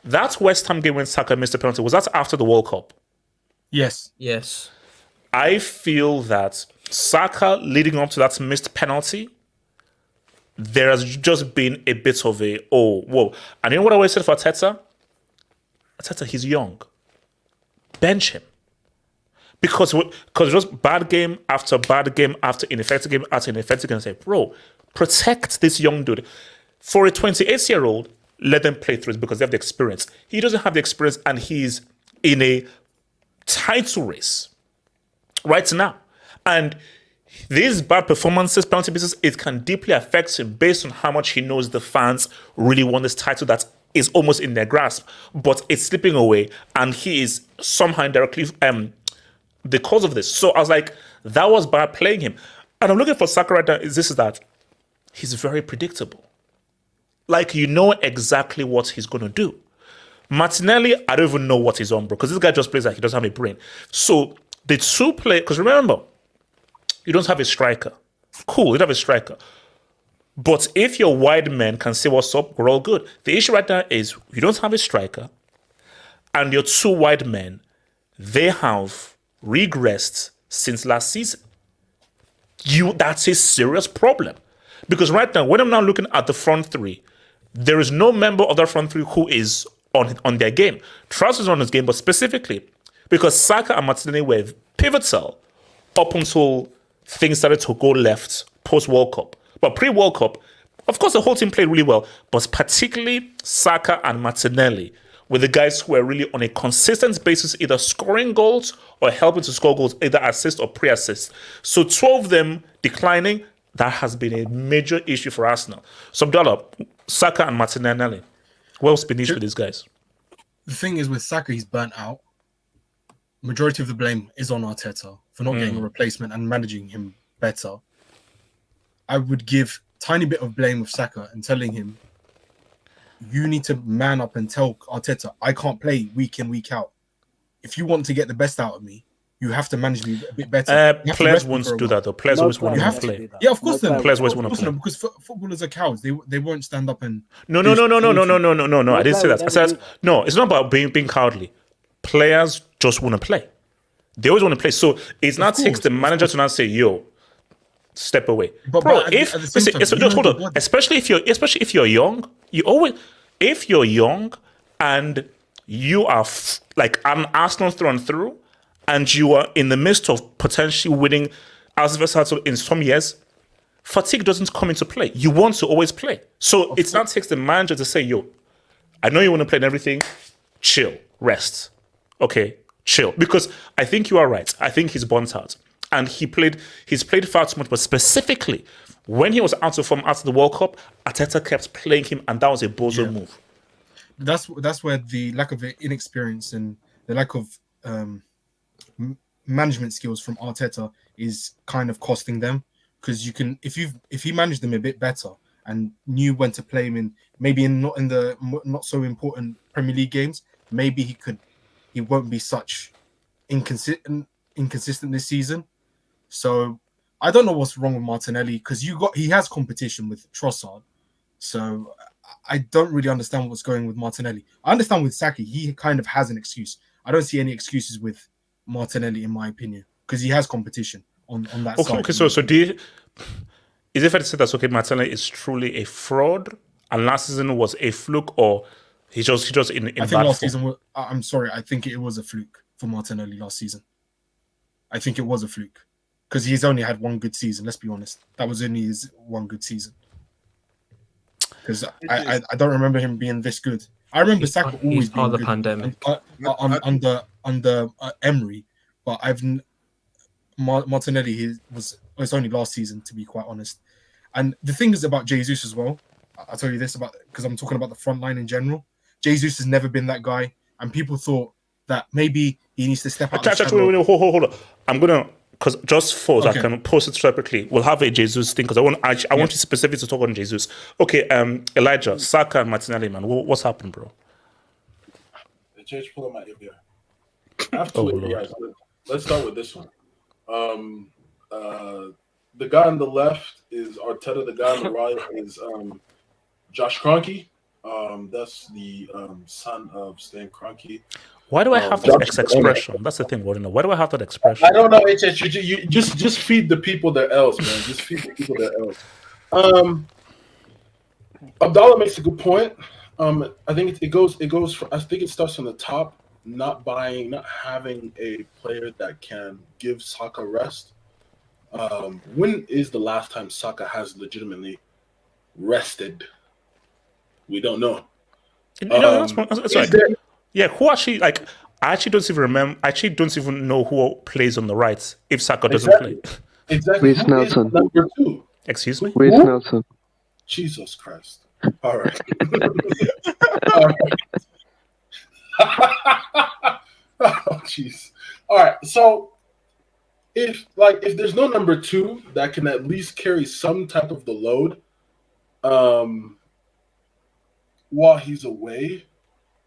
That West Ham game when Saka missed a penalty, was that after the World Cup? Yes. I feel that Saka leading up to that missed penalty, there has just been a bit of a, whoa. And you know what I always said for Arteta? Arteta, he's young. Bench him. Because just bad game after bad game after ineffective game after ineffective game, say, bro, protect this young dude. For a 28-year-old, let them play through it because they have the experience. He doesn't have the experience and he's in a title race right now. And these bad performances, penalty misses, it can deeply affect him based on how much he knows the fans really want this title that is almost in their grasp, but it's slipping away and he is somehow indirectly the cause of this. So I was like, that was bad playing him. And I'm looking for Saka right now, is that he's very predictable. Like, you know exactly what he's going to do. Martinelli, I don't even know what he's on, bro, because this guy just plays like he doesn't have a brain. So the two play, because remember, you don't have a striker. Cool, you don't have a striker. But if your wide men can say what's up, we're all good. The issue right now is you don't have a striker, and your two wide men, they have regressed since last season. That's a serious problem. Because right now, when I'm now looking at the front three, there is no member of that front three who is on their game. Trossard is on his game, but specifically because Saka and Martinelli were pivotal up until things started to go left post-World Cup. But pre-World Cup, of course, the whole team played really well, but particularly Saka and Martinelli were the guys who were really on a consistent basis, either scoring goals or helping to score goals, either assist or pre-assist. So 12 of them declining, that has been a major issue for Arsenal. So Abdallah, Saka and Martinelli, what's been the issue with these guys? The thing is with Saka, he's burnt out. Majority of the blame is on Arteta for not getting a replacement and managing him better. I would give tiny bit of blame of Saka and telling him, you need to man up and tell Arteta, I can't play week in, week out. If you want to get the best out of me, you have to manage me a bit better. Players won't do that though. Players always want to play. Yeah, of course. Players always want to play because footballers are cowards. They won't stand up and. No. I didn't say that. I said no. It's not about being cowardly. Players just want to play. They always want to play. So it now takes the manager to now say, "Yo, step away." But hold on. Especially if you're young, if you're young and you are like an Arsenal through and through, and you are in the midst of potentially winning Arsenal title in some years, fatigue doesn't come into play. You want to always play. So it now takes the manager to say, yo, I know you want to play and everything, chill, rest. Okay, chill. Because I think you are right. I think he's burnt out. And he's played far too much, but specifically, when he was out of form after the World Cup, Arteta kept playing him, and that was a bozo move. That's where the lack of inexperience and the lack of management skills from Arteta is kind of costing them, because if you manage them a bit better and knew when to play him in, maybe not in the not so important Premier League games, maybe he won't be such inconsistent this season. So I don't know what's wrong with Martinelli, because he has competition with Trossard. So I don't really understand what's going with Martinelli. I understand with Saka, he kind of has an excuse. I don't see any excuses with Martinelli, in my opinion, because he has competition on that side. Okay, so is it fair to say that Martinelli is truly a fraud and last season was a fluke, or he just in I think bad last form? season. I'm sorry. I think it was a fluke for Martinelli last season. I think it was a fluke because he's only had one good season. Let's be honest. That was only his one good season. Because I don't remember him being this good. I remember Saka always part being of the good pandemic. under Emery, but Martinelli was only last season, to be quite honest. And the thing is about Jesus as well. I'll tell you this about, because I'm talking about the front line in general. Jesus has never been that guy, and people thought that maybe he needs to step out. Wait, hold on. I'm gonna, because just for Okay. I can post it separately. We'll have a Jesus thing because I want you specifically to talk on Jesus. Okay, Elijah, Saka and Martinelli, man, what's happened, bro? The church pulling my API. I have two APIs. Let's start with this one. The guy on the left is Arteta. The guy on the right is Josh Kroenke. That's the son of Stan Kroenke. Why do I have that expression? That's the thing. Why do I have that expression? I don't know. You just feed the people their L's, man. Just feed the people their L's. Abdallah makes a good point. I think it goes. I think it starts from the top. Not having a player that can give Saka rest. When is the last time Saka has legitimately rested? We don't know. That's right. Yeah, who actually, like, I actually don't even remember. I actually don't even know who plays on the right if Saka doesn't play. Exactly. Reece Nelson. Number 2. Excuse me? Reece Nelson. Jesus Christ. All right. All right. Oh, jeez. All right. So if there's no number 2 that can at least carry some type of the load while he's away,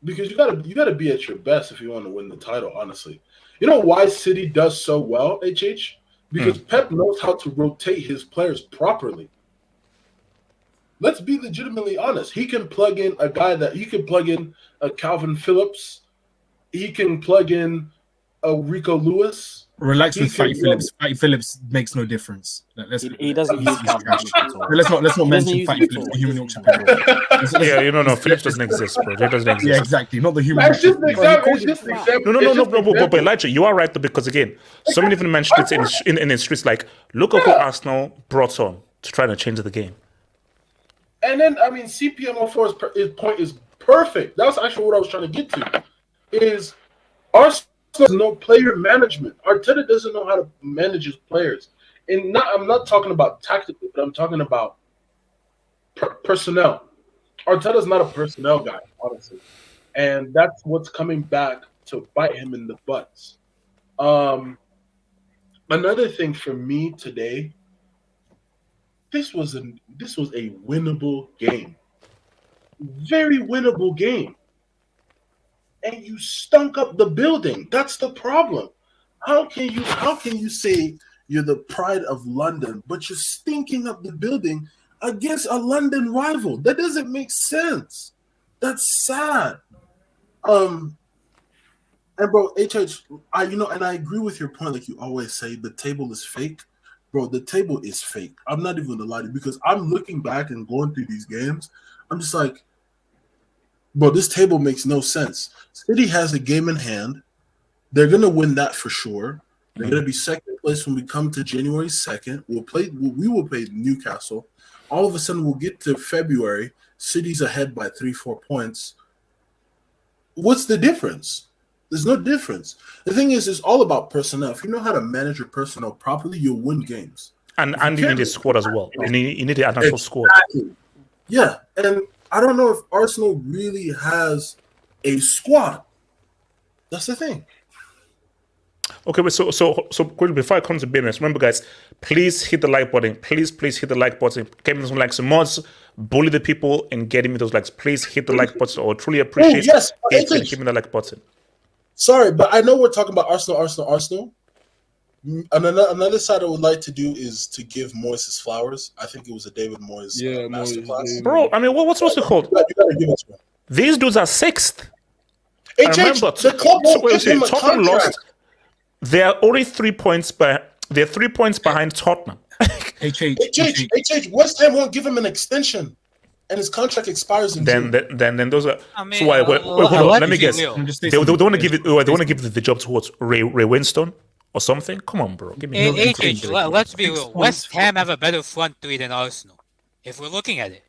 because you gotta be at your best if you want to win the title, honestly. You know why City does so well, HH? Because Pep knows how to rotate his players properly. Let's be legitimately honest. He can plug in a Calvin Phillips. He can plug in a Rico Lewis. Relax with Fatty Phillips. Fatty Phillips makes no difference. He doesn't use Calvin at all. Let's not mention Fatty Phillips, the human Yorkshire Terrier. Yeah, no, Phillips doesn't exist, bro. He doesn't exist. Yeah, exactly. Not the human. It's just an example. It's just an example. No, but Elijah, you are right though, because again, someone even mentioned it in the streets. Like, look at who Arsenal brought on to try to change the game. And then, I mean, CPM04's point is perfect. That's actually what I was trying to get to. Is Arsenal doesn't know player management. Arteta doesn't know how to manage his players. And I'm not talking about tactically, but I'm talking about personnel. Arteta's not a personnel guy, honestly. And that's what's coming back to bite him in the butts. Another thing for me today, this was a winnable game. Very winnable game. And you stunk up the building. That's the problem. How can you say you're the pride of London, but you're stinking up the building against a London rival? That doesn't make sense. That's sad. And bro, HH, I agree with your point. Like you always say, the table is fake. Bro, the table is fake. I'm not even gonna lie to you, because I'm looking back and going through these games. I'm just like, bro, this table makes no sense. City has a game in hand. They're gonna win that for sure. They're gonna be second place when we come to January 2nd. We will play Newcastle. All of a sudden, we'll get to February. City's ahead by 3-4 points. What's the difference? There's no difference. The thing is, it's all about personnel. If you know how to manage your personnel properly, you'll win games. And you need a squad as well. You need an actual squad. Yeah, and I don't know if Arsenal really has a squad. That's the thing. Okay, but so quickly before I come to business, remember, guys, please hit the like button. Please hit the like button. Give me some likes and mods. Bully the people and getting me those likes. Please hit the like button. Or truly appreciate it. Give me the like button. Sorry, but I know we're talking about Arsenal. Another side I would like to do is to give Moyes his flowers. I think it was a David Moyes masterclass. Bro, I mean, what's it called? You gotta give it to him. These dudes are sixth. Remember, the club won't give him a Tottenham contract. lost. They are only 3 points they're 3 points behind Tottenham. HH, West Ham won't give him an extension. and his contract expires in Then June. then those are. I mean, So wait, hold on. let's Let me be guess. real. They want to give it. They want to give the job to what? Ray Winstone or something? Come on, bro. Give me. Let's be real. 6 West points. Ham have a better front three than Arsenal, if we're looking at it.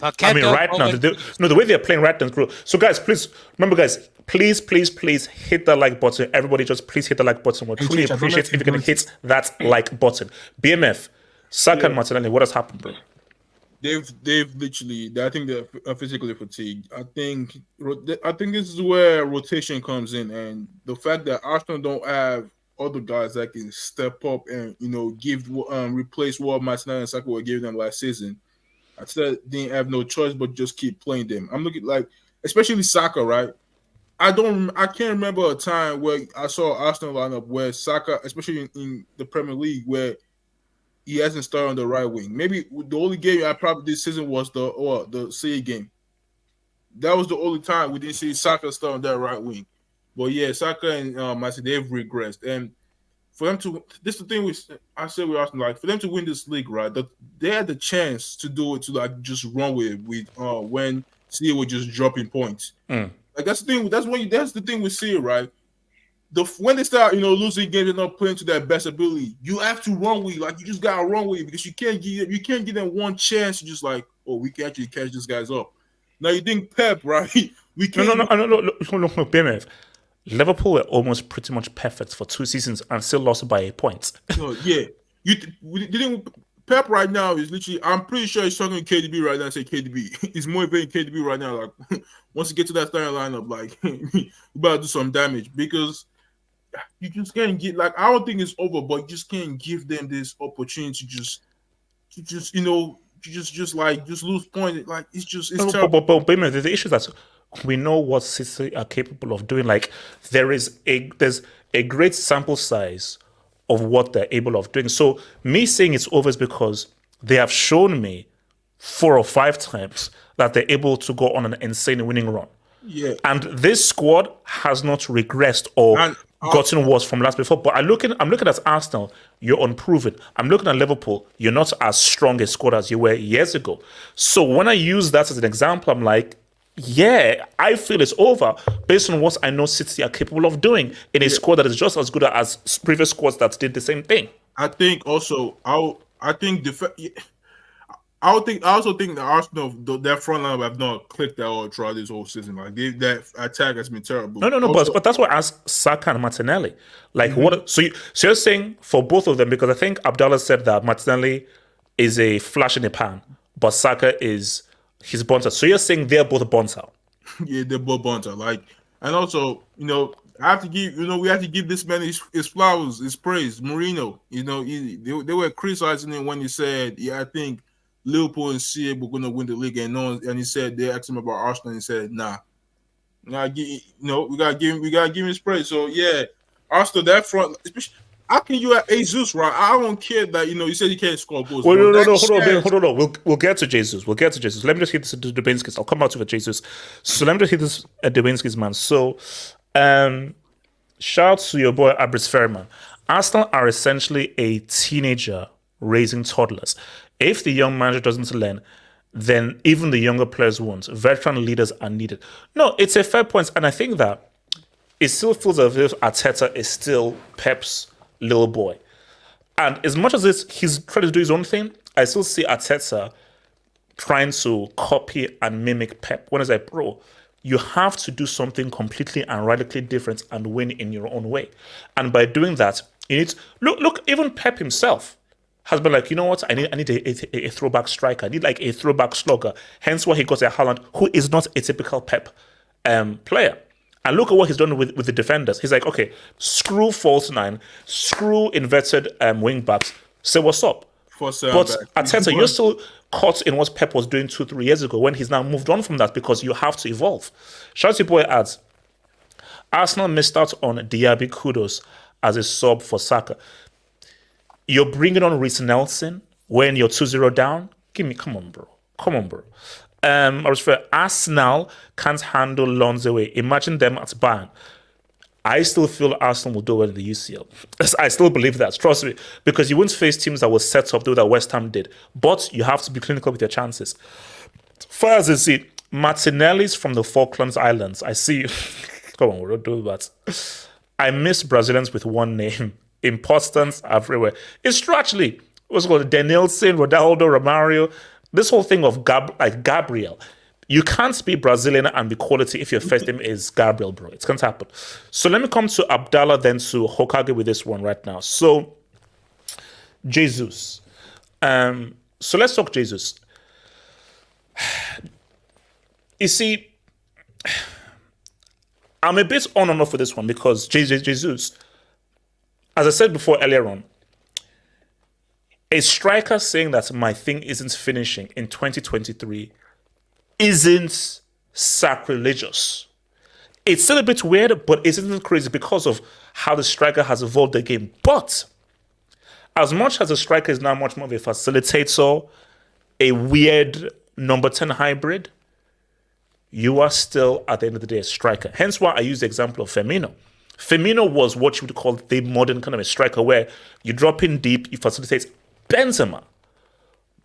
I mean, right now, the way they're playing right now, bro. So, guys, please remember, guys, please hit that like button. Everybody, just please hit the like button. We truly H, I don't know appreciate if if you can you've hit that like button. BMF, Saka and Martinelli, what has happened, bro? They've literally. I think they're physically fatigued. I think this is where rotation comes in, and the fact that Arsenal don't have other guys that can step up and give replace what Martinelli and Saka were giving them last season. I said they didn't have no choice but just keep playing them. I'm looking like, especially Saka, right? I can't remember a time where I saw Arsenal lineup where Saka, especially in the Premier League, where he hasn't started on the right wing. Maybe the only game I probably this season was the Serie game. That was the only time we didn't see Saka start on that right wing. But yeah, Saka and Martinelli, they've regressed. And for them to, this is the thing I said with Arsenal, like for them to win this league, right? They had the chance to do it, to like just run with when Serie was just dropping points. Like that's the thing. That's the thing with Serie, right? When they start, losing games and not playing to their best ability, you have to run with, like you just gotta run with, because you can't give them one chance to just like, oh, we can actually catch these guys up. Now you think Pep, right? We can't. No, BMF. Liverpool were almost pretty much perfect for 2 seasons and still lost by a point. No, yeah. Pep right now is literally, I'm pretty sure he's talking to KDB right now and say KDB. He's motivating KDB right now. Like, once you get to that starting lineup, like, you better do some damage, because you just can't get, like, I don't think it's over, but you just can't give them this opportunity to just lose points. Like, it's terrible. But the issue is that we know what City are capable of doing. Like, there's a great sample size of what they're able of doing. So me saying it's over is because they have shown me 4 or 5 times that they're able to go on an insane winning run. Yeah. And this squad has not regressed or gotten worse from last before. But I'm looking at Arsenal, you're unproven. I'm looking at Liverpool, you're not as strong a squad as you were years ago. So when I use that as an example, I'm like, yeah, I feel it's over based on what I know City are capable of doing in a squad that is just as good as previous squads that did the same thing. I think also, I also think that Arsenal, their front line have not clicked at all throughout this whole season. Like, that attack has been terrible. No, also, but that's why I asked Saka and Martinelli. Like, what? So you're saying for both of them, because I think Abdallah said that Martinelli is a flash in the pan, but Saka is his bonter. So you're saying they're both bonter? Yeah, they're both bonter. Like, and also, I have to give, we have to give this man his flowers, his praise. Mourinho, they were criticizing him when he said, yeah, I think Liverpool and Serie were going to win the league, and he said, they asked him about Arsenal, and he said, nah. We gotta give him his praise. So yeah, Arsenal, that front, especially, how can you have Jesus, right? I don't care that you said he can't score goals. Well, no, hold on. We'll get to Jesus. Let me just hit this to Dubinsky's. I'll come out to Jesus. So let me just hit this at Dubinsky's, man. So, shout out to your boy Abris Ferryman. Arsenal are essentially a teenager raising toddlers. If the young manager doesn't learn, then even the younger players won't. Veteran leaders are needed. No, it's a fair point, and I think that it still feels as if Arteta is still Pep's little boy. And as much as he's trying to do his own thing, I still see Arteta trying to copy and mimic Pep. When I say, bro, you have to do something completely and radically different and win in your own way. And by doing that, you need to, look, even Pep himself has been like, you know what, I need a throwback striker. I need like a throwback slugger. Hence why he got a Haaland, who is not a typical Pep player. And look at what he's done with the defenders. He's like, okay, screw false 9, screw inverted wing backs, say what's up. But Arteta, you're still caught in what Pep was doing 2-3 years ago, when he's now moved on from that, because you have to evolve. Shouty Boy adds, Arsenal missed out on Diaby Kudos as a sub for Saka. You're bringing on Reece Nelson when you're 2-0 down? Come on, bro. Arsenal can't handle Lonzo away. Imagine them at Bayern. I still feel Arsenal will do well in the UCL. I still believe that. Trust me. Because you won't face teams that will set up the way that West Ham did. But you have to be clinical with your chances. First, you see, Martinelli's from the Falklands Islands. I see. Come on, we don't do that. I miss Brazilians with one name. Impostants everywhere. It's true, actually. What's it called? Denilson, Ronaldo, Romario. This whole thing of Gabriel. You can't be Brazilian and be quality if your first name is Gabriel, bro. It can't happen. So let me come to Abdallah, then to Hokage with this one right now. So, Jesus. So let's talk Jesus. You see, I'm a bit on and off with this one because Jesus, as I said before earlier on, a striker saying that my thing isn't finishing in 2023 isn't sacrilegious. It's still a bit weird, but it isn't crazy because of how the striker has evolved the game. But as much as the striker is now much more of a facilitator, a weird number 10 hybrid, you are still, at the end of the day, a striker. Hence why I use the example of Firmino. Firmino was what you would call the modern kind of a striker where you drop in deep, you facilitate Benzema.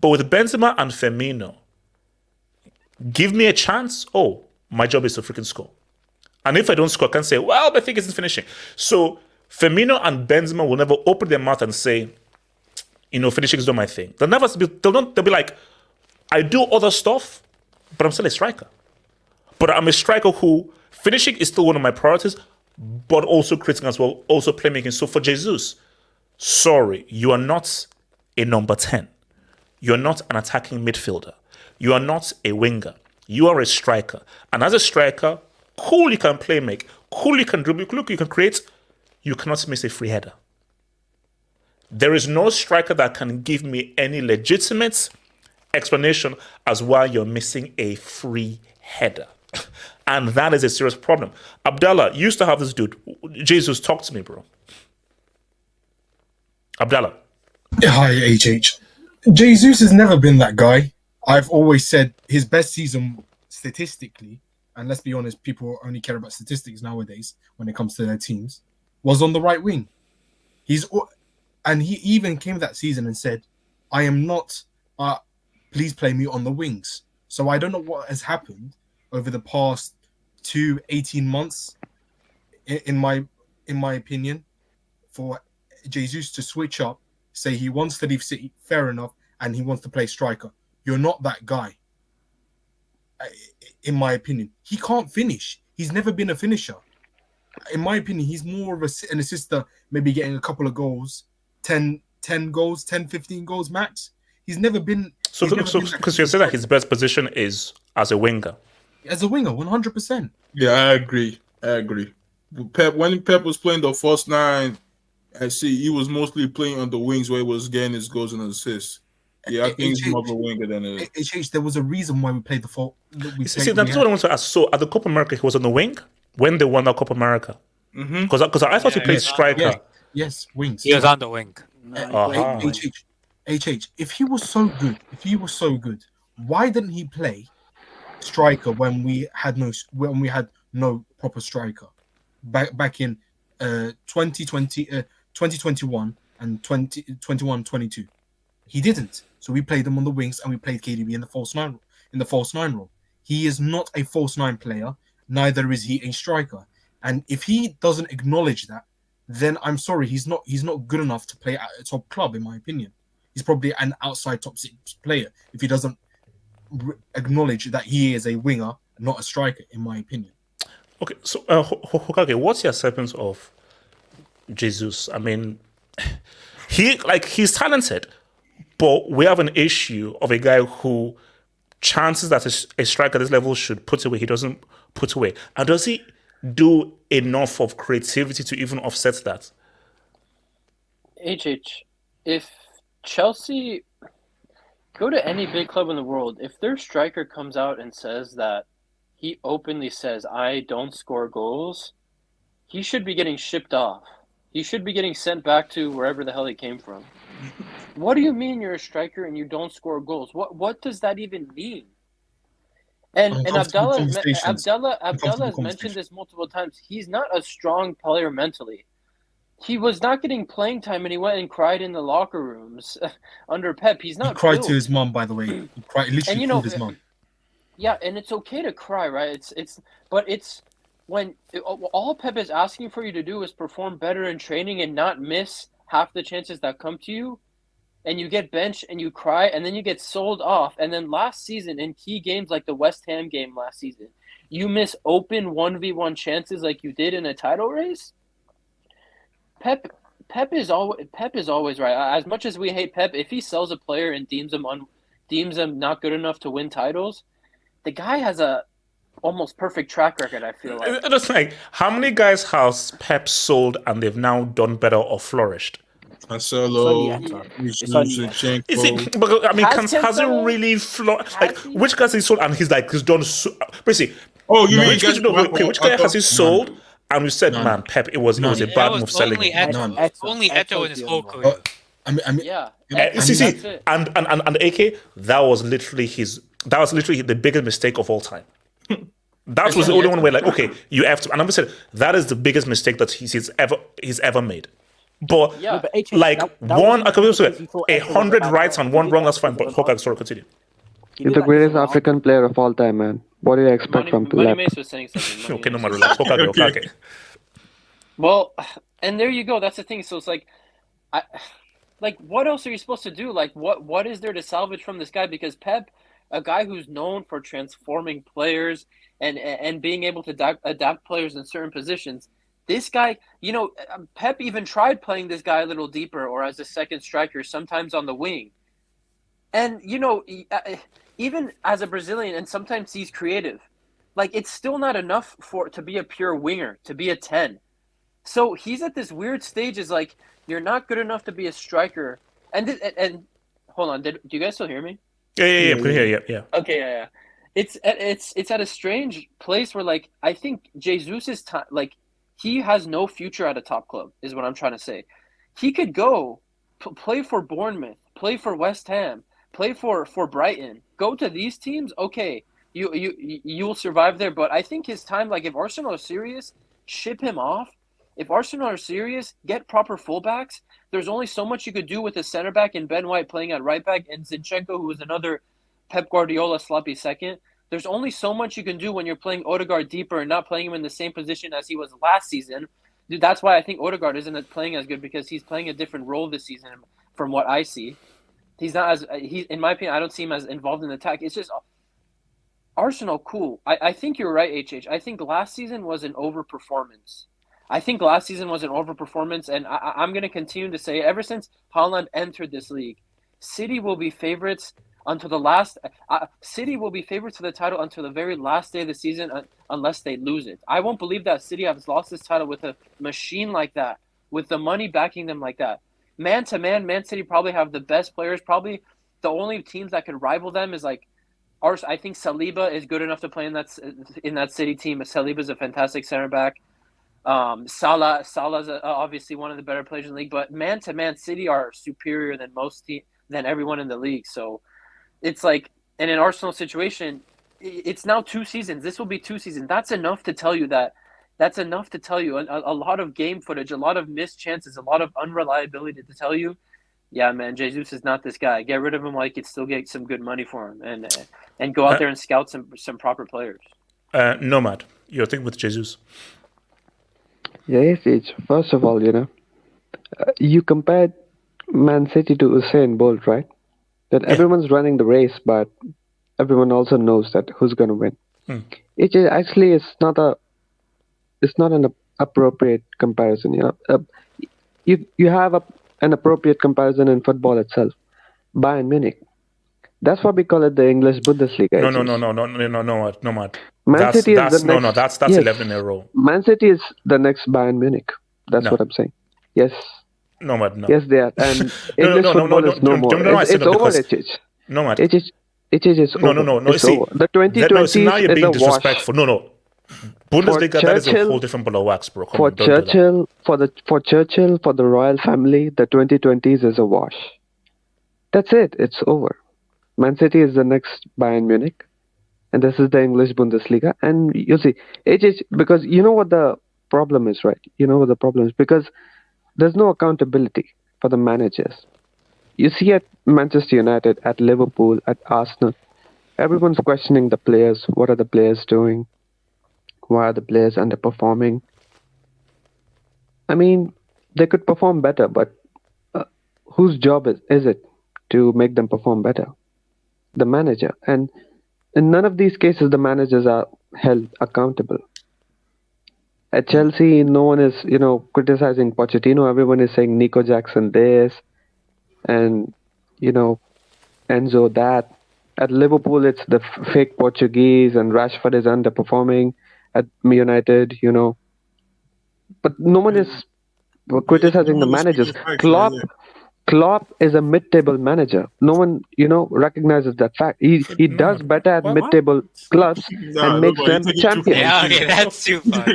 But with Benzema and Firmino, give me a chance, oh, my job is to freaking score. And if I don't score, I can say, well, my thing isn't finishing. So Firmino and Benzema will never open their mouth and say, finishing is not my thing. They'll be like, I do other stuff, but I'm still a striker. But I'm a striker who finishing is still one of my priorities, but also creating as well, also playmaking. So for Jesus, sorry, you are not a number 10. You're not an attacking midfielder. You are not a winger. You are a striker. And as a striker, cool, you can play make. Cool, you can dribble. Look, you can create. You cannot miss a free header. There is no striker that can give me any legitimate explanation as why you're missing a free header. And that is a serious problem. Abdallah, you used to have this dude. Jesus, talk to me, bro. Abdallah. Hi, HH. Jesus has never been that guy. I've always said his best season statistically, and let's be honest, people only care about statistics nowadays when it comes to their teams, was on the right wing. And he even came that season and said, I am not, please play me on the wings. So I don't know what has happened over the past 18 months, in my opinion, for Jesus to switch up, say he wants to leave City, fair enough, and he wants to play striker. You're not that guy, in my opinion. He can't finish. He's never been a finisher. In my opinion, he's more of an assister, maybe getting a couple of goals, 10 goals, 10, 15 goals max. He's never been... So because you said that his best position is as a winger. As a winger, 100%. Yeah, I agree. When Pep was playing the first nine, I see he was mostly playing on the wings where he was getting his goals and assists. Yeah, I think he's more of a winger than a... There was a reason why we played the fault. See, that's what I want to ask. So at the Copa America, he was on the wing when they won the Copa America. Because I thought he played striker. Yes, wings. He was on the wing. If he was so good, why didn't he play striker when we had no proper striker back in 2021 and 2021-22? He didn't. So we played him on the wings and we played KDB in the false nine role. He is not a false nine player, neither is he a striker. And if he doesn't acknowledge that, then I'm sorry, he's not good enough to play at a top club, in my opinion. He's probably an outside top six player if he doesn't acknowledge that he is a winger, not a striker, in my opinion. Okay, so Hokage, what's your assessment of Jesus? I mean, he's talented, but we have an issue of a guy who chances that a striker at this level should put away, he doesn't put away. And does he do enough of creativity to even offset that? If Chelsea go to any big club in the world, if their striker comes out and says that he openly says, I don't score goals, he should be getting shipped off. He should be getting sent back to wherever the hell he came from. What do you mean you're a striker and you don't score goals? What does that even mean? And Abdallah has mentioned this multiple times. He's not a strong player mentally. He was not getting playing time, and he went and cried in the locker rooms under Pep. He's not. He cried to his mom, by the way. He literally called his mom. Yeah, and it's okay to cry, right? But it's when all Pep is asking for you to do is perform better in training and not miss half the chances that come to you, and you get benched and you cry, and then you get sold off, and then last season in key games like the West Ham game last season, you miss open 1v1 chances like you did in a title race. Pep is always right. As much as we hate Pep, if he sells a player and deems him not good enough to win titles, the guy has a almost perfect track record, I feel like. It's like, how many guys has Pep sold and they've now done better or flourished? Cancelo, Zinchenko. Is it? But, I mean, has he really flourished? Like, which guys he sold and he's done so? Basically, you mean which guy has he sold? And we said, man, Pep, it was a bad move selling. Only Eto'o in his whole career. Yeah. And AK, that was literally the biggest mistake of all time. That was the only one where, like, okay, you have to. And I'm saying that is the biggest mistake that he's ever made. But like one, I can say 100 rights and one wrong. That's fine. But Hawkeye, sorry, continue. He's the greatest African player of all time, man. What do you expect from Pep? Mace was saying something. Okay, no matter. Relax. Okay. Well, and there you go. That's the thing. So it's like, what else are you supposed to do? Like, what is there to salvage from this guy? Because Pep, a guy who's known for transforming players and being able to adapt players in certain positions, this guy, Pep even tried playing this guy a little deeper or as a second striker, sometimes on the wing. And, even as a Brazilian, and sometimes he's creative, like, it's still not enough to be a pure winger, to be a 10. So he's at this weird stage, is like, you're not good enough to be a striker. And hold on, do you guys still hear me? Yeah, we can hear you. Yeah. Okay, yeah. It's at a strange place where, like, I think Jesus' time, like, he has no future at a top club, is what I'm trying to say. He could go play for Bournemouth, play for West Ham, play for Brighton. Go to these teams, okay, you'll survive there. But I think his time, like, if Arsenal are serious, ship him off. If Arsenal are serious, get proper fullbacks. There's only so much you could do with a center back and Ben White playing at right back and Zinchenko, who was another Pep Guardiola sloppy second. There's only so much you can do when you're playing Odegaard deeper and not playing him in the same position as he was last season. Dude, that's why I think Odegaard isn't playing as good, because he's playing a different role this season from what I see. He's not in my opinion, I don't see him as involved in the attack. It's just Arsenal, cool. I think you're right, HH. I think last season was an overperformance. And I'm going to continue to say, ever since Haaland entered this league, City will be favorites until the last. City will be favorites for the title until the very last day of the season, unless they lose it. I won't believe that City has lost this title with a machine like that, with the money backing them like that. Man to man, Man City probably have the best players. Probably the only teams that could rival them is like I think Saliba is good enough to play in that City team. Saliba is a fantastic center back. Salah's obviously one of the better players in the league, but man to man, City are superior than everyone in the league. So it's like, in an Arsenal situation, it's now 2 seasons. This will be 2 seasons. That's enough to tell you a lot of game footage, a lot of missed chances, a lot of unreliability to tell you, yeah, man, Jesus is not this guy. Get rid of him while you could still get some good money for him, and go out there and scout some proper players. Nomad, your thing with Jesus. Yes, it's first of all, you compared Man City to Usain Bolt, right? That everyone's running the race, but everyone also knows that who's going to win. It is actually it's not an appropriate comparison. You have an appropriate comparison in football itself. Bayern Munich. That's why we call it the English Bundesliga. No, man. Man City is the next. That's 11 in a row. Man City is the next Bayern Munich. That's what I'm saying. Yes. No. Yes, they are. And English football is no more. It's over, HH. No, man. HH is over. No. It's over. The 2020s now you're is being a disrespectful. wash. No. Bundesliga, that is a whole different ball of wax, bro. For Churchill, for the royal family, the 2020s is a wash. That's it. It's over. Man City is the next Bayern Munich, and this is the English Bundesliga. And you see, because you know what the problem is, right? You know what the problem is, because there's no accountability for the managers. You see at Manchester United, at Liverpool, at Arsenal, Everyone's questioning the players. What are the players doing? Why are the players underperforming? I mean, they could perform better, but whose job is it to make them perform better? The manager. And in none of these cases, the managers are held accountable. At Chelsea, no one is, criticizing Pochettino. Everyone is saying Nico Jackson this and, Enzo that. At Liverpool, it's the fake Portuguese and Rashford is underperforming. At United, But no one is criticizing the managers. Klopp is a mid-table manager. No one, recognizes that fact. He does better at mid-table clubs and makes them champions. Yeah, okay, that's too far.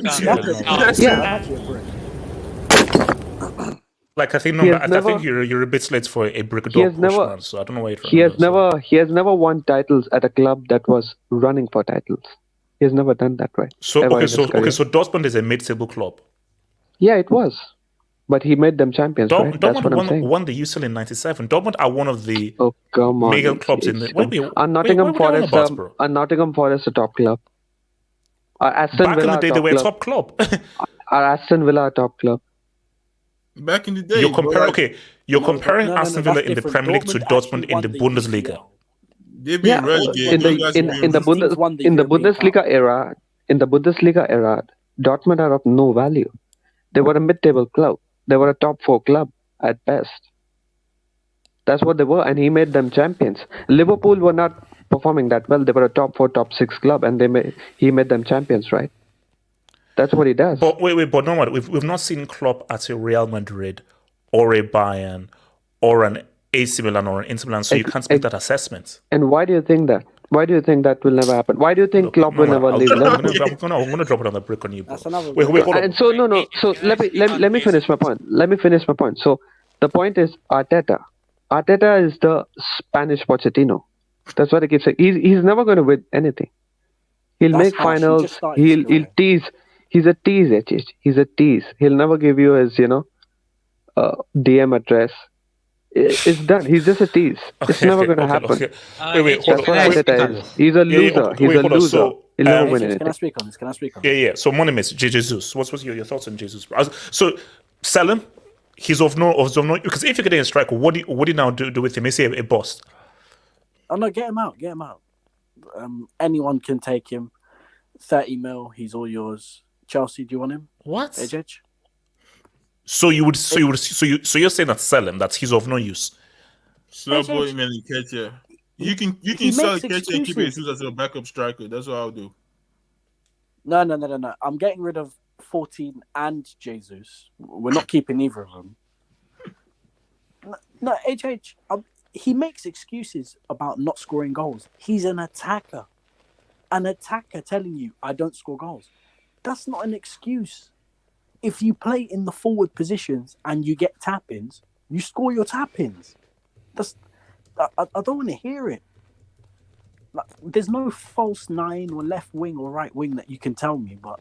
Like I think you're a bit late for a brick door push, man. So I don't know why he has never won titles at a club that was running for titles. He has never done that, right? So Dortmund is a mid-table club. Yeah, it was. But he made them champions, right? That's what I'm saying. Won the UCL in '97. Dortmund are one of the mega clubs in the. Nottingham Forest a top club. Back in the day, they were a top club. Aston Villa a top club. Back in the day, you're comparing Aston Villa in the Premier League to Dortmund in the Bundesliga. They've been relegated. In the Bundesliga era, Dortmund are of no value. They were a mid-table club. They were a top 4 club at best. That's what they were, and he made them champions. Liverpool were not performing that well. They were a top 4, top 6 club, and he made them champions, right? That's what he does. But but no, we've not seen Klopp at a Real Madrid or a Bayern or an AC Milan or an Inter Milan, so you can't make that assessment. And why do you think that? Why do you think that will never happen? Why do you think Klopp will never leave Liverpool? I'm going to drop it on the brick on you, bro. That's another. So let me finish my point. So the point is Arteta. Arteta is the Spanish Pochettino. That's what I keep saying. He's never going to win anything. He'll make finals. He'll tease. He's a tease, HH. He's a tease. He'll never give you his, DM address. It's done. He's just a tease. It's never going to happen. Okay. Hold on. He's a loser. He's a loser. He'll never win anything. Can I speak on this? Yeah. So, Monimis, Jesus. What's your thoughts on Jesus? So, sell him. He's of no. Because if you're getting a striker, what do you now do with him? Is he a bust? Oh no, get him out. Anyone can take him. 30 mil. He's all yours. Chelsea, do you want him? What? Edge? So you're saying that sell him, that he's of no use. Slow boy, man, Ketia. You can sell Ketia and keep Jesus as a backup striker. That's what I'll do. No. I'm getting rid of 14 and Jesus. We're not keeping either of them. No, HH. He makes excuses about not scoring goals. He's an attacker. An attacker telling you, I don't score goals. That's not an excuse. If you play in the forward positions and you get tap-ins, you score your tap-ins. I don't want to hear it. There's no false 9 or left wing or right wing that you can tell me, but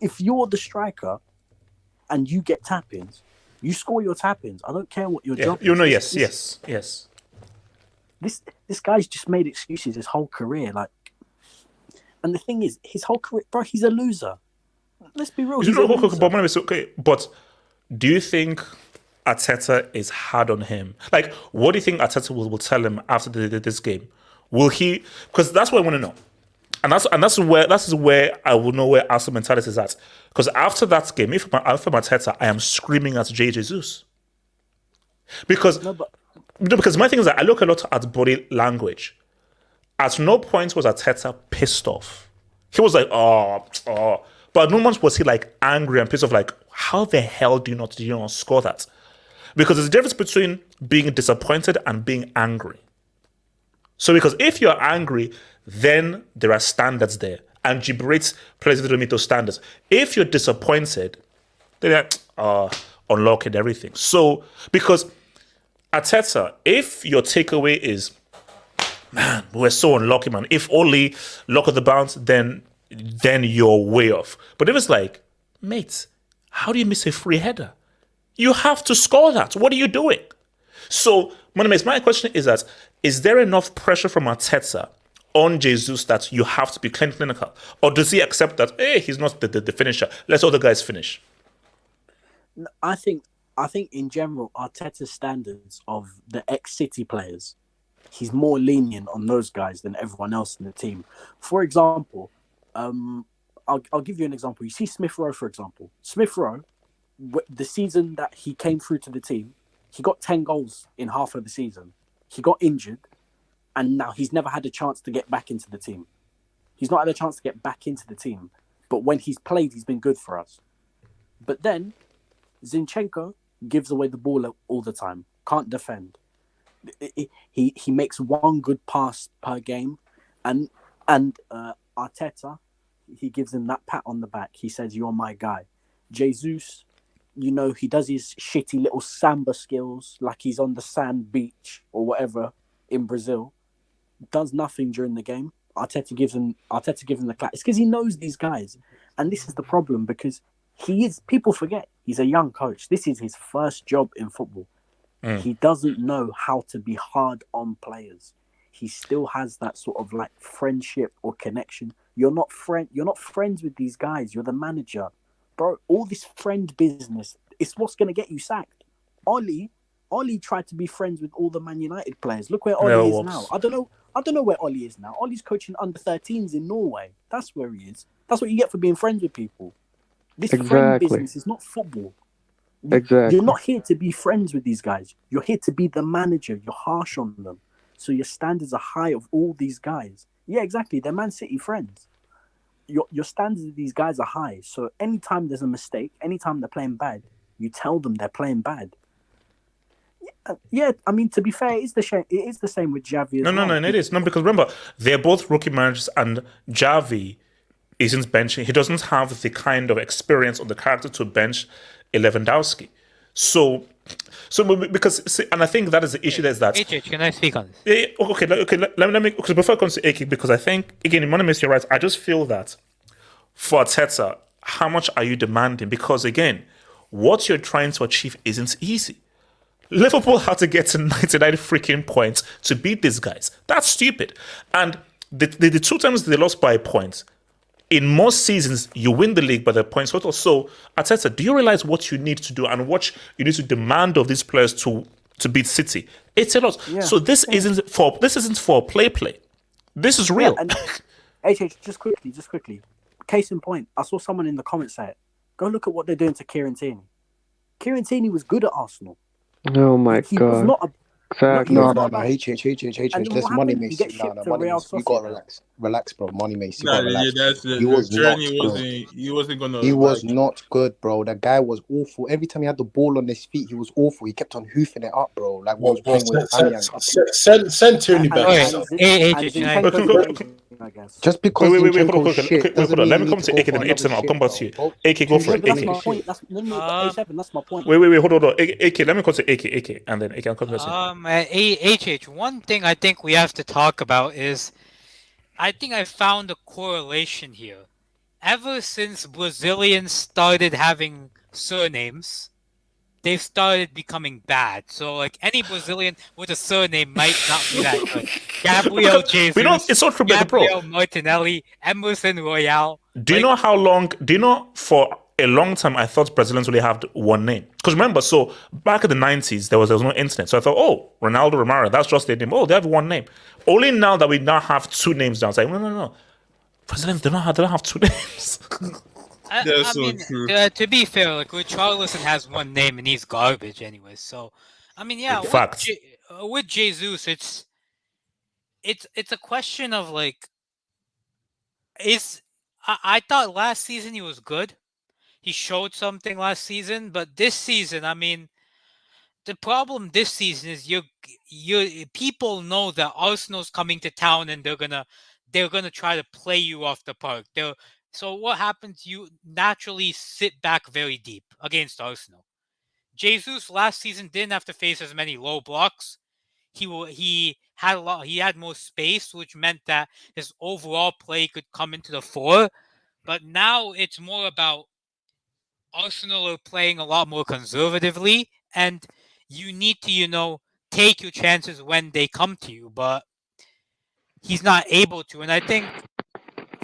if you're the striker and you get tap-ins, you score your tap-ins. I don't care what your job is. Yes. This guy's just made excuses his whole career. And the thing is, his whole career, bro, he's a loser. Let's be real. But do you think Arteta is hard on him? Like, what do you think Arteta will tell him after this game? Will he? Because that's what I want to know, and that's where I will know where Arsenal mentality is at. Because after that game, if I'm Arteta, I am screaming at Jesus. Because my thing is that I look a lot at body language. At no point was Arteta pissed off. He was like, oh. But at no moment was he like angry and pissed off, like, how the hell do you not score that? Because there's a difference between being disappointed and being angry. So because if you're angry, then there are standards there. And Gibraltar plays to meet those standards. If you're disappointed, then they're unlocking everything. So because Arteta, if your takeaway is, man, we're so unlucky, man. If only luck of the bounce, then you're way off. But if it's like, mate, how do you miss a free header? You have to score that. What are you doing? So, my question is that, is there enough pressure from Arteta on Jesus that you have to be clinical? Or does he accept that, hey, he's not the finisher, let other guys finish? I think in general, Arteta's standards of the ex-City players, he's more lenient on those guys than everyone else in the team. For example, I'll give you an example. You see Smith Rowe, for example. Smith Rowe, the season that he came through to the team, he got 10 goals in half of the season. He got injured, and now he's never had a chance to get back into the team. He's not had a chance to get back into the team. But when he's played, he's been good for us. But then, Zinchenko gives away the ball all the time. Can't defend. He makes one good pass per game. And Arteta, he gives him that pat on the back. He says, you're my guy. Jesus, you know, he does his shitty little samba skills like he's on the sand beach or whatever in Brazil. Does nothing during the game. Arteta gives him the clap. It's because he knows these guys. And this is the problem, because people forget he's a young coach. This is his first job in football. He doesn't know how to be hard on players. He still has that sort of like friendship or connection. You're not friends with these guys. You're the manager. Bro, all this friend business, it's what's going to get you sacked. Oli tried to be friends with all the Man United players. Look where Oli is now. I don't know where Oli is now. Oli's coaching under 13s in Norway. That's where he is. That's what you get for being friends with people. This friend business is not football. Exactly. You're not here to be friends with these guys. You're here to be the manager. You're harsh on them. So your standards are high of all these guys. Yeah, exactly. They're Man City friends. Your standards of these guys are high. So anytime there's a mistake, anytime they're playing bad, you tell them they're playing bad. Yeah, I mean, to be fair, it is the same with Xavi as well. No, it is. No, because remember, they're both rookie managers, and Xavi isn't benching. He doesn't have the kind of experience or the character to bench Lewandowski. So because, and I think that is the issue. There's that. Can I speak on this? Yeah, okay. Let me. Because before I come to Ake, because I think again, in Monomis, you're right. I just feel that for Arteta, how much are you demanding? Because again, what you're trying to achieve isn't easy. Liverpool had to get to 99 freaking points to beat these guys. That's stupid. And the 2 times they lost by a point, in most seasons, you win the league by the points total. So, Arteta, do you realize what you need to do and what you need to demand of these players to beat City? It's a lot. Yeah, so this isn't for play. This is real. Yeah, and just quickly. Case in point, I saw someone in the comments say it. Go look at what they're doing to Kieran Tierney. Kieran Tierney was good at Arsenal. Oh my he God. Was not a, exactly. No. There's money makes you. No, money makes you. You gotta relax, bro. Money makes you. He was not good. He was not good, bro. That guy was awful. Every time he had the ball on his feet, he was awful. He kept on hoofing it up, bro. Like what was playing with Send Tierney back. Just because wait, hold on. Let me come to Ake and then I'll come back to you. Ake, go for it. That's my point. That's my point. Wait, hold on. Ake, let me come to Ake, and then Ake, I'll come back to you. One thing I think we have to talk about is, I think I found a correlation here. Ever since Brazilians started having surnames, they've started becoming bad. So, like, any Brazilian with a surname might not be that good. Gabriel Jesus, it's not true, Gabriel Martinelli, Emerson Royale. Do you know for a long time, I thought Brazilians only had one name. Because remember, so back in the 90s, there was no internet. So I thought, oh, Ronaldo, Romario, that's just their name. Oh, they have one name. Only now that we now have 2 names now. It's like, no. Brazilians, they don't have 2 names. I mean, to be fair, like, Richarlison has one name and he's garbage anyway. So, I mean, yeah, with Jesus, it's a question of like, I thought last season he was good. He showed something last season, but this season, I mean, the problem this season is you people know that Arsenal's coming to town and they're gonna try to play you off the park. So what happens? You naturally sit back very deep against Arsenal. Jesus last season didn't have to face as many low blocks. He had more space, which meant that his overall play could come into the fore. But now it's more about Arsenal are playing a lot more conservatively, and you need to, take your chances when they come to you. But he's not able to. And I think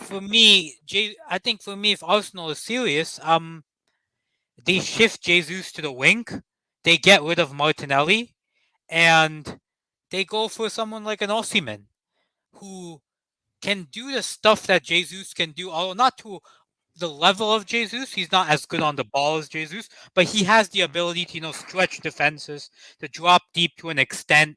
for me, if Arsenal is serious, they shift Jesus to the wing, they get rid of Martinelli, and they go for someone like an Osimhen, who can do the stuff that Jesus can do, although not to the level of Jesus. He's not as good on the ball as Jesus, but he has the ability to, stretch defenses, to drop deep to an extent.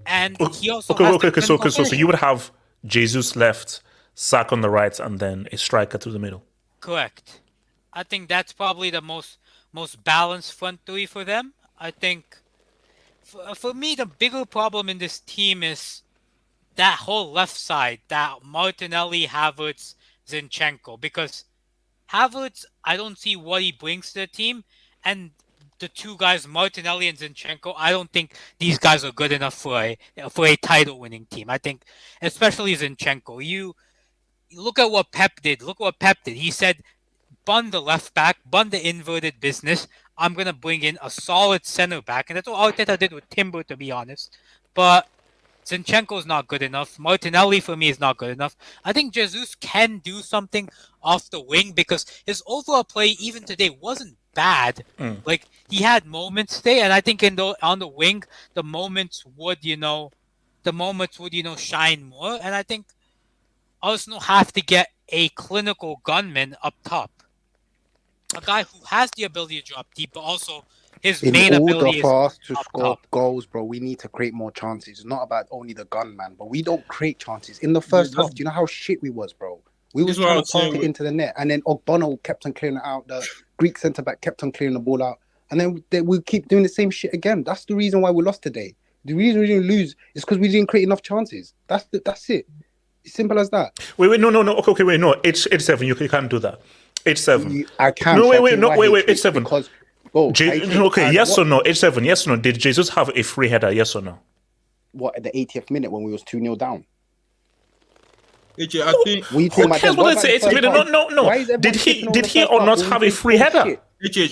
And he also so you would have Jesus left, Saka on the right, and then a striker to the middle. Correct. I think that's probably the most balanced front three for them. I think for me, the bigger problem in this team is that whole left side, that Martinelli, Havertz, Zinchenko, because Havertz, I don't see what he brings to the team, and the two guys, Martinelli and Zinchenko, I don't think these guys are good enough for a title-winning team. I think, especially Zinchenko, you look at what Pep did. He said, bun the left back, bun the inverted business. I'm going to bring in a solid center back. And that's what Arteta did with Timber, to be honest. But Zinchenko's not good enough. Martinelli, for me, is not good enough. I think Jesus can do something off the wing because his overall play, even today, wasn't bad. Like, he had moments today. And I think on the wing, the moments would, shine more. And I think Arsenal have to get a clinical gunman up top. A guy who has the ability to drop deep, but also his main ability is for us to score goals, bro, we need to create more chances. It's not about only the gunman, but we don't create chances. In the first half, do you know how shit we was, bro? We was trying to pass it into the net, and then Ogbono kept on clearing it out. The Greek centre-back kept on clearing the ball out. And then we keep doing the same shit again. That's the reason why we lost today. The reason we didn't lose is because we didn't create enough chances. That's it. It's simple as that. Wait, no. Okay, wait, no. H7, you can't do that. H7. I can't. No, wait, H7. Because, yes or no? H7, yes or no? Did Jesus have a free header, yes or no? What, at the 80th minute when we was 2-0 down? I think... Who cares what it's 80th minute? No. Did he or not have a free header?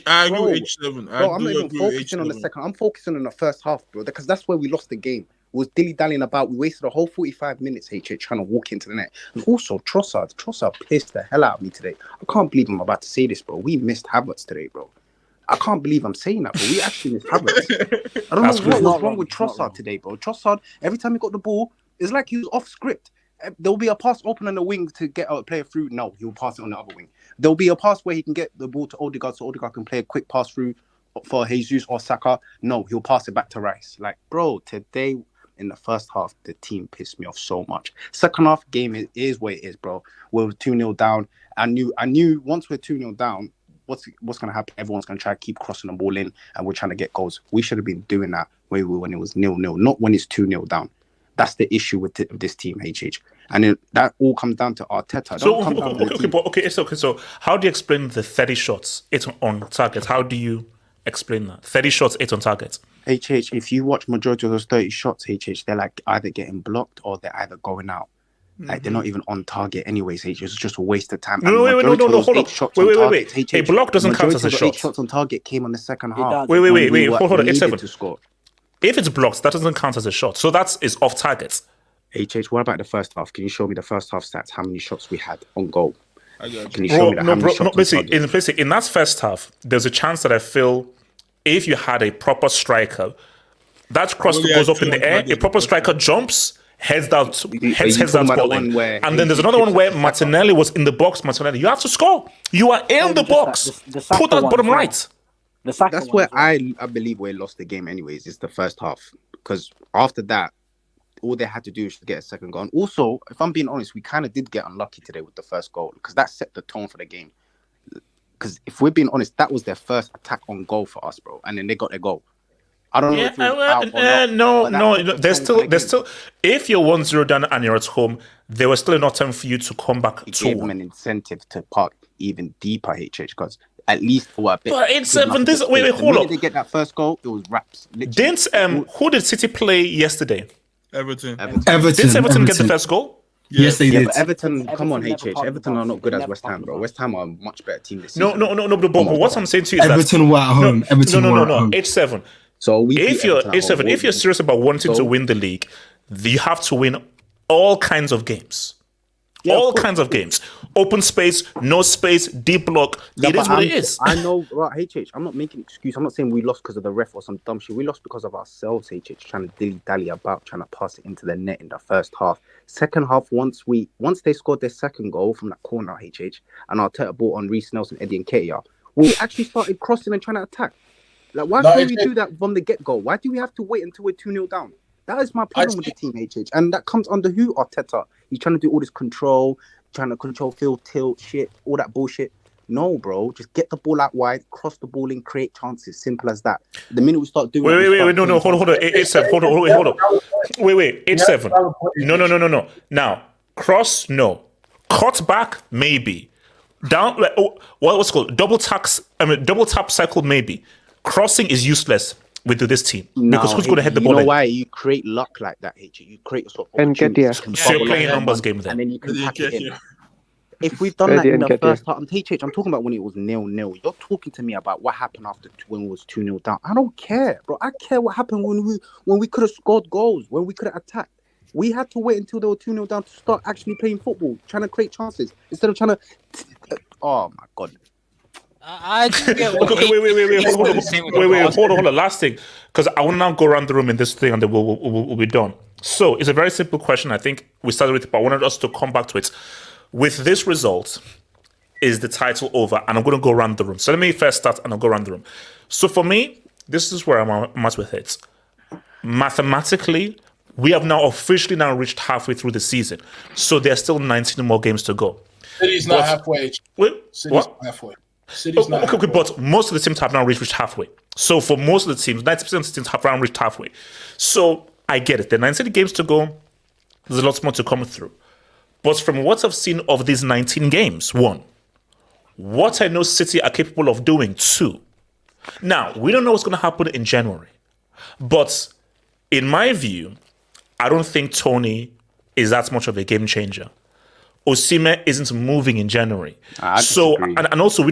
I agree with H7. Bro, I'm not even focusing on the second. I'm focusing on the first half, bro, because that's where we lost the game. We was dilly-dallying about. We wasted a whole 45 minutes, trying to walk into the net. And also, Trossard pissed the hell out of me today. I can't believe I'm about to say this, bro. We missed Havertz today, bro. I can't believe I'm saying that, but we actually missed Havertz. I don't know what was wrong with Trossard today, bro. Trossard, every time he got the ball, it's like he was off script. There'll be a pass open on the wing to get a player through. No, he'll pass it on the other wing. There'll be a pass where he can get the ball to Odegaard so Odegaard can play a quick pass through for Jesus or Saka. No, he'll pass it back to Rice. Like, bro, today... In the first half, the team pissed me off so much. Second half, game is what it is, bro. We're 2-0 down. I knew once we're 2-0 down, what's going to happen? Everyone's going to try to keep crossing the ball in, and we're trying to get goals. We should have been doing that when it was 0-0, not when it's 2-0 down. That's the issue with this team, HH. And that all comes down to Arteta. So how do you explain the 30 shots, 8 on target? How do you explain that? 30 shots, 8 on target. HH, if you watch majority of those 30 shots, HH, they're like either getting blocked or they're either going out. Like they're not even on target anyways, HH. It's just a waste of time. No, hold on. Wait. A block doesn't count as a shot. 8 shots on target came on the second half. Wait. Hold on. H7. If it's blocked, that doesn't count as a shot. So that is off target. HH, what about the first half? Can you show me the first half stats? How many shots we had on goal? Can you show me how many shots on target? In that first half, there's a chance that I feel if you had a proper striker, that cross goes up in the air, a proper striker jumps, heads that ball in. And then there's another one where Martinelli was in the box. Martinelli, you have to score. You are in the box. Put that bottom right. That's where I believe we lost the game anyways, is the first half. Because after that, all they had to do is to get a second goal. And also, if I'm being honest, we kind of did get unlucky today with the first goal because that set the tone for the game. Because if we're being honest, that was their first attack on goal for us, bro. And then they got their goal. I don't know if it was out or not. No. There's still. If you're 1-0 down and you're at home, there was still enough time for you to come back. It gave them an incentive to park even deeper, HH, because at least for a bit. But it's this. Wait, hold up. When they get that first goal, it was raps. Who did City play yesterday? Everton. Did Everton get the first goal? Yes, they did. But Everton, come on, HH. Everton are not good as West Ham, bro. West Ham are a much better team this season. No. But what I'm saying to you is Everton were at home. No. H7. So if you're serious about wanting to win the league, you have to win all kinds of games. Yeah, all of course. kinds of games. Open space, no space, deep block. Yeah, it is what it is. I know, right, HH, I'm not making an excuse. I'm not saying we lost because of the ref or some dumb shit. We lost because of ourselves, HH, trying to dilly-dally about, trying to pass it into the net in the first half. Second half, once they scored their second goal from that corner, HH, and Arteta brought on Reece Nelson, Eddie Nketiah, we actually started crossing and trying to attack. Like, why can't we do that from the get-go? Why do we have to wait until we're 2-0 down? That is my problem with the team, HH. And that comes under who? Arteta. He's trying to do all this control, trying to control field tilt shit, all that bullshit. No, bro. Just get the ball out wide, cross the ball in, create chances. Simple as that. The minute we start doing Wait, no, hold on. 8-7. Hold on. Wait. 8-7. No. Now, cross, no. Cut back, maybe. Down, what's it called? Double tap cycle, maybe. Crossing is useless with this team because who's going to head the ball? You know why? You create luck like that, HG. You create a sort of Nketiah. So you're playing a numbers game then. And then you can pack it in. If we've done that in the first half, I'm talking about when it was 0-0. You're talking to me about what happened after when it was 2-0 down. I don't care, bro. I care what happened when we could have scored goals, when we could have attacked. We had to wait until they were 2-0 down to start actually playing football, trying to create chances instead of trying to. Oh my god. I do get wait, hold on. Last thing, because I want to now go around the room in this thing and then we'll be done. So it's a very simple question. I think we started with it, but I wanted us to come back to it. With this result, is the title over? And I'm going to go around the room. So let me first start and I'll go around the room. So for me, this is where I'm at with it. Mathematically, we have now officially reached halfway through the season. So there's still 19 more games to go. City's not halfway. City's not halfway. Okay, but most of the teams have now reached halfway. So for most of the teams, 90% of the teams have now reached halfway. So I get it. There are 19 games to go. There's a lot more to come through. But from what I've seen of these 19 games, one, what I know City are capable of doing, two. Now, we don't know what's going to happen in January. But in my view, I don't think Tony is that much of a game changer. Osimhen isn't moving in January. So, and also,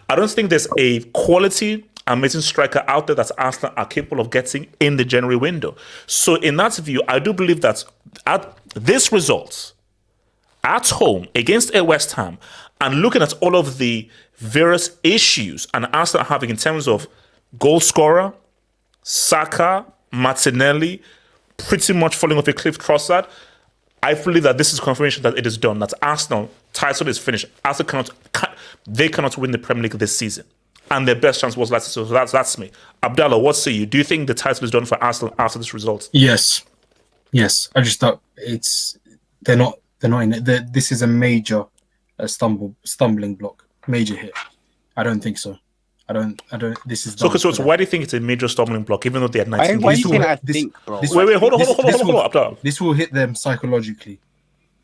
I don't think there's a quality amazing striker out there that Arsenal are capable of getting in the January window. So in that view, I do believe that at this result, at home against a West Ham, and looking at all of the various issues and Arsenal are having in terms of goal scorer, Saka, Martinelli, pretty much falling off a cliff, Trossard, I believe that this is confirmation that it is done, that Arsenal title is finished. Arsenal cannot win the Premier League this season. And their best chance was last season. So that's me. Abdallah, what say you? Do you think the title is done for Arsenal after this result? Yes. I just thought they're not in it. This is a major stumbling block, major hit. I don't think so. I don't. This is so. Why do you think it's a major stumbling block, even though they had 19 games? Wait, hold on, Abdallah. This will hit them psychologically,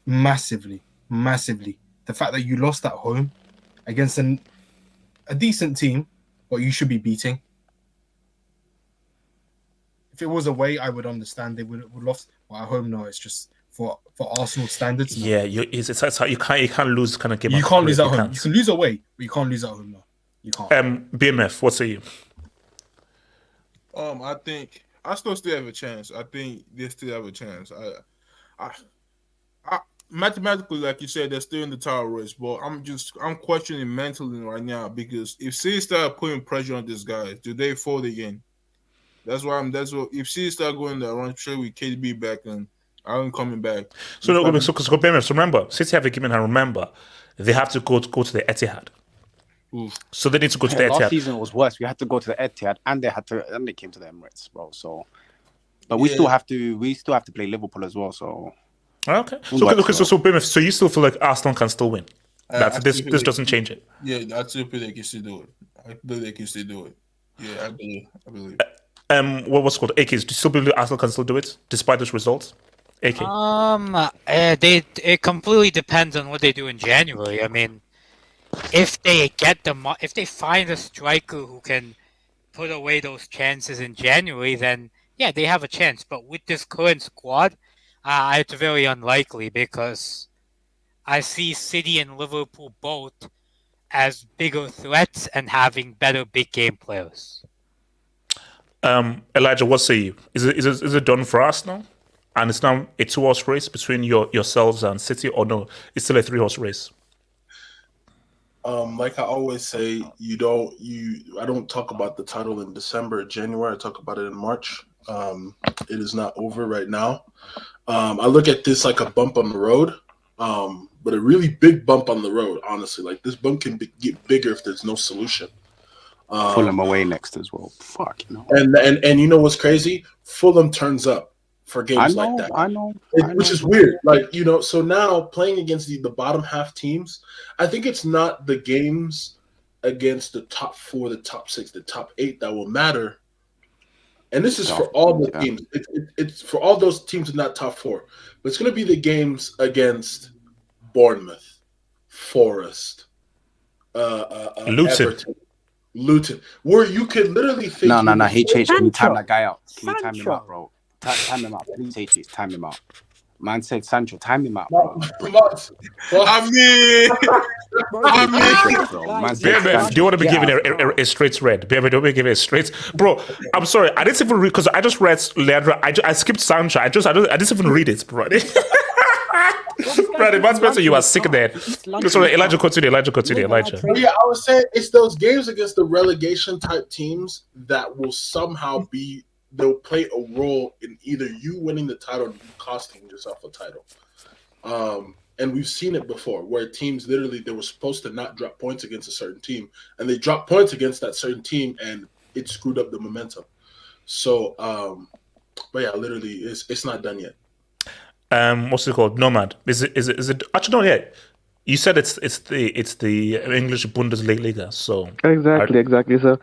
massively. The fact that you lost at home against a decent team, but you should be beating. If it was away, I would understand they would have lost. But at home, no. It's just for Arsenal standards. No. Yeah, you can't lose kind of game. You can't lose at home. You can lose away, but you can't lose at home. No, you can't. BMF, what say you? I think Arsenal still have a chance. I think they still have a chance. I mathematically, like you said, they're still in the title race, but I'm questioning mentally right now because if City start putting pressure on these guys, do they fold again? That's what if City start going there, I'm sure with KDB back and I'm coming back. So remember, City have a game, and remember, they have to go to the Etihad. Oof. So they need to go to the Etihad. Last season was worse. We had to go to the Etihad, and they came to the Emirates, bro. So, but we still have to play Liverpool as well. So. Okay. So you still feel like Arsenal can still win? This doesn't change it. Yeah, I still feel they can still do it. Yeah, I believe. What's called AK? Do you still believe Arsenal can still do it despite this result? AK. It completely depends on what they do in January. I mean, if they find a striker who can put away those chances in January, then yeah, they have a chance. But with this current squad, it's very unlikely because I see City and Liverpool both as bigger threats and having better big game players. Elijah, what say you? Is it done for Arsenal? and it's now a 2-horse race between yourselves and City, or no, it's still a 3-horse race? Like I always say, I don't talk about the title in December or January. I talk about it in March. It is not over right now. I look at this like a bump on the road, but a really big bump on the road, honestly. Like, this bump can get bigger if there's no solution. Fulham away next as well. Fuck, you know. And you know what's crazy? Fulham turns up for games like that. I know. Which is weird. Like, you know, so now playing against the bottom half teams, I think it's not the games against the top 4, the top 6, the top 8 that will matter. And this is for all the teams. It's for all those teams in that top 4. But it's going to be the games against Bournemouth, Forest, Luton, where you could literally think. No. HH, can you time that guy out? Can you time him out, bro? Time him out, please. HH, time him out. Man said Sancho, time him out, bro. I mean, Bear, do you want to be given a straight red? Bear, don't be given a straight. Bro, I'm sorry, I didn't even read, because I just read Leandro. I skipped Sancho. I didn't even read it, bro. Brother, that's better. You are sick there. Sorry, Elijah, continue. Elijah. Yeah, I was saying it's those games against the relegation type teams that will somehow they'll play a role in either you winning the title or you costing yourself a title. And we've seen it before, where teams literally, they were supposed to not drop points against a certain team, and they dropped points against that certain team, and it screwed up the momentum. So, but yeah, literally, it's not done yet. What's it called? Nomad. Is it? Actually, no, yeah. You said it's the English Bundesliga. So exactly. So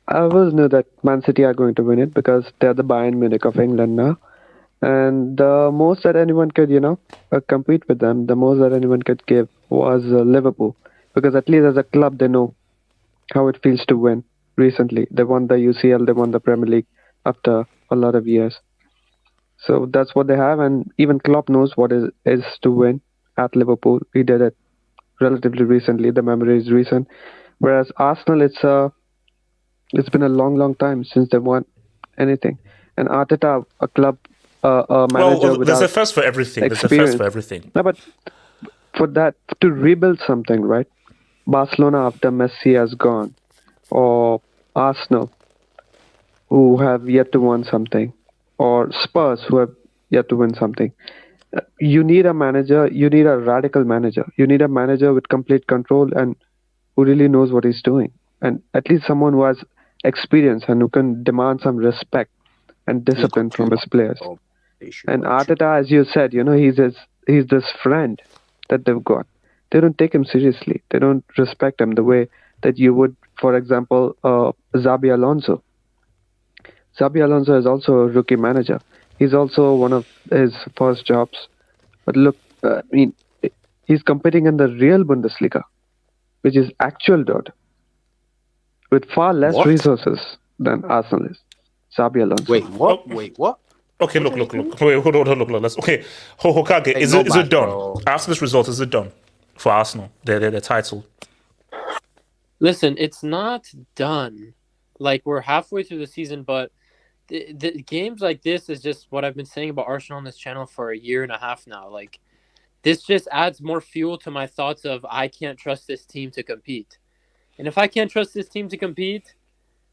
I always knew that Man City are going to win it because they're the Bayern Munich of England now, and the most that anyone could compete with them, the most that anyone could give was Liverpool, because at least as a club they know how it feels to win. Recently, they won the UCL, they won the Premier League after a lot of years. So that's what they have, and even Klopp knows what it is to win at Liverpool. He did it relatively recently. The memory is recent. Whereas Arsenal, it's been a long time since they won anything. And Arteta, a club, a manager without there's a first for everything. No, but for that to rebuild something, right? Barcelona after Messi has gone, or Arsenal, who have yet to win something, or Spurs, who have yet to win something. You need a manager. You need a radical manager. You need a manager with complete control and who really knows what he's doing. And at least someone who has experience and who can demand some respect and discipline from his players. And Arteta, as you said, he's this friend that they've got. They don't take him seriously. They don't respect him the way that you would, for example, Xabi Alonso. Xabi Alonso is also a rookie manager. He's also one of his first jobs. But look, he's competing in the real Bundesliga, which is actual dirt, with far less resources than Arsenal is. Xabi Alonso. Wait, what? Okay, look. Wait, hold on. Okay, Hokage, is it done? Bro. After this result, is it done for Arsenal? Their title. Listen, it's not done. Like, we're halfway through the season, but the games like this is just what I've been saying about Arsenal on this channel for a year and a half now. Like, this just adds more fuel to my thoughts of I can't trust this team to compete. And if I can't trust this team to compete,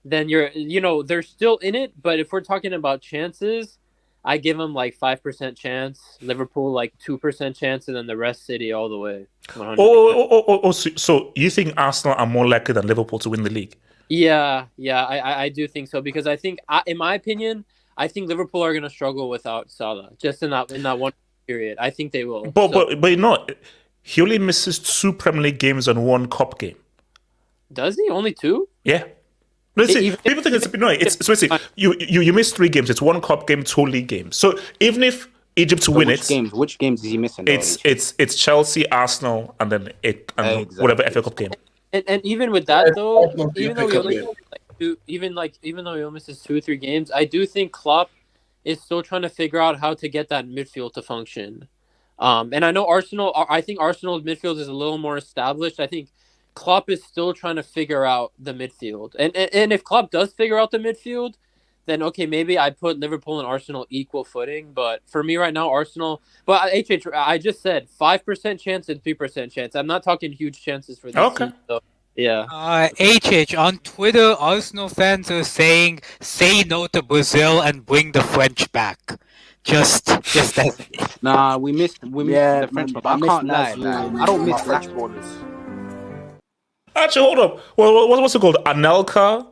then they're still in it. But if we're talking about chances, I give them like 5% chance, Liverpool like 2% chance, and then the rest City all the way. 100%. So you think Arsenal are more likely than Liverpool to win the league? Yeah, I do think so, because I think, in my opinion, I think Liverpool are going to struggle without Salah, just in that one period. I think they will. But he only misses 2 Premier League games and 1 cup game. Does he? Only 2? Yeah. People think you miss 3 games. It's 1 cup game, 2 league games. So even if Egypt win which games is he missing? It's Chelsea, Arsenal, and then whatever FA Cup game. And even with that though, even though he only misses 2 or 3 games, I do think Klopp is still trying to figure out how to get that midfield to function. And I know I think Arsenal's midfield is a little more established. I think Klopp is still trying to figure out the midfield. And if Klopp does figure out the midfield, then okay, maybe I put Liverpool and Arsenal equal footing. But for me right now, Arsenal. But HH, I just said 5% chance and 3% chance. I'm not talking huge chances for these teams. So yeah. HH on Twitter, Arsenal fans are saying, "Say no to Brazil and bring the French back." Just that. Nah, we missed the French one. But I can't lie. I don't miss French that. borders. Actually, hold up. Well, what's it called? Anelka,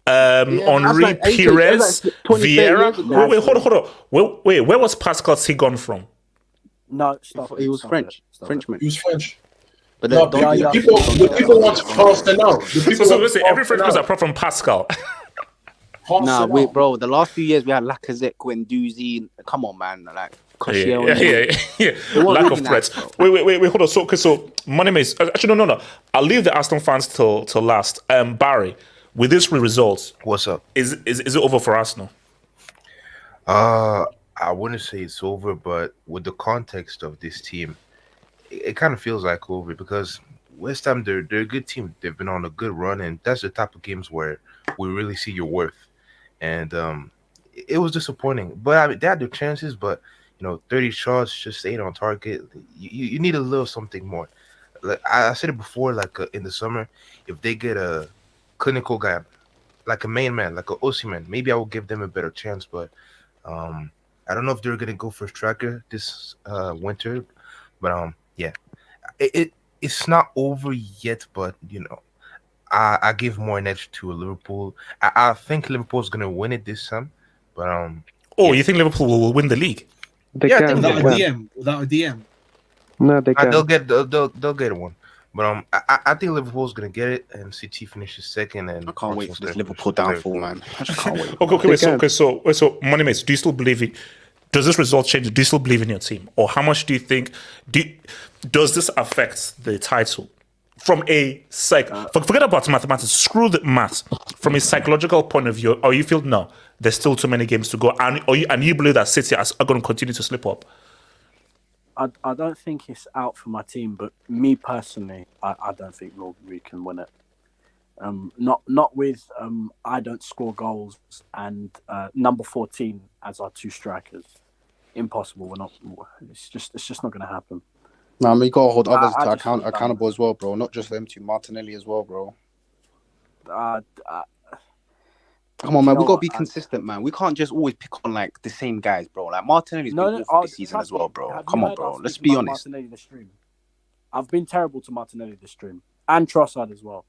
Henri, like 18, Pires, that's like 20, 30 Vieira. years ago. Wait, hold up. Wait, where was Pascal Sigon from? No, stop it. He was Stop French. it. Stop Frenchman. He was French. But No, then, don't people want to cross them out. So listen, every French person apart from Pascal. Nah, wait, bro. The last few years we had Lacazette, Guendouzi. Come on, man. Like, Yeah. Lack of threats. Wait, hold on. So money makes. Actually, no. I'll leave the Aston fans till last. Barry, with these results, what's up? Is it over for Arsenal? I wouldn't say it's over, but with the context of this team, it kind of feels like over because West Ham, they're a good team. They've been on a good run, and that's the type of games where we really see your worth. And it was disappointing, but I mean, they had their chances, but 30 shots, just 8 on target. You need a little something more. Like I said it before, like in the summer, if they get a clinical guy, like a main man, like a Osimhen, maybe I will give them a better chance. But I don't know if they're gonna go for a striker this winter. But yeah, it's not over yet. But I give more an edge to Liverpool. I think Liverpool's gonna win it this time. But you think Liverpool will win the league? They can. Without a DM. No, they can. They'll get one. But I think Liverpool's gonna get it, and City finishes second. And I can't wait for this Liverpool downfall, man. I just can't wait. So Money Mates, do you still believe it? Does this result change? Do you still believe in your team, or how much do you think? Does this affect the title? From a forget about mathematics. Screw the maths. From a psychological point of view, or you feel no, there's still too many games to go, and you believe that City are going to continue to slip up. I don't think it's out for my team, but me personally, I don't think we can win it. Not with I don't score goals and number 14 as our two strikers. Impossible. We're not. It's just not going to happen. Nah, we got to hold others accountable as well, bro. Not just them two. Martinelli as well, bro. Come on, man. We got to be consistent, man. We can't just always pick on like the same guys, bro. Like Martinelli's been awful this season as well, bro. Come on, bro. Let's be honest. Martinelli this stream. I've been terrible to Martinelli this stream and Trossard as well.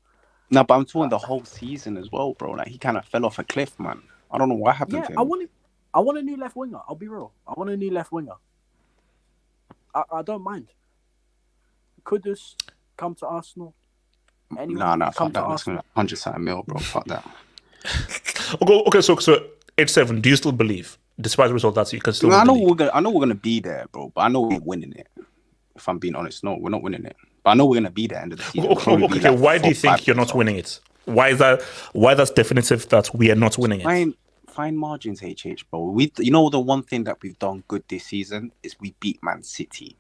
No, but I'm talking the whole season as well, bro. Like he kind of fell off a cliff, man. I don't know what happened to him. I want a new left winger. I'll be real. I want a new left winger. I don't mind. Kudus come to Arsenal. Nah, fuck that. That's 100 mil, bro. Fuck that. Okay, so 8-7. Do you still believe, despite the result, that you can still? I know we're gonna be there, bro. But I know we're winning it. If I'm being honest, no, we're not winning it. But I know we're gonna be there end of the season. Okay. Why do you think you're not winning it? Why is that? Why that's definitive that we are not winning it? Fine margins, HH, bro. The one thing that we've done good this season is we beat Man City,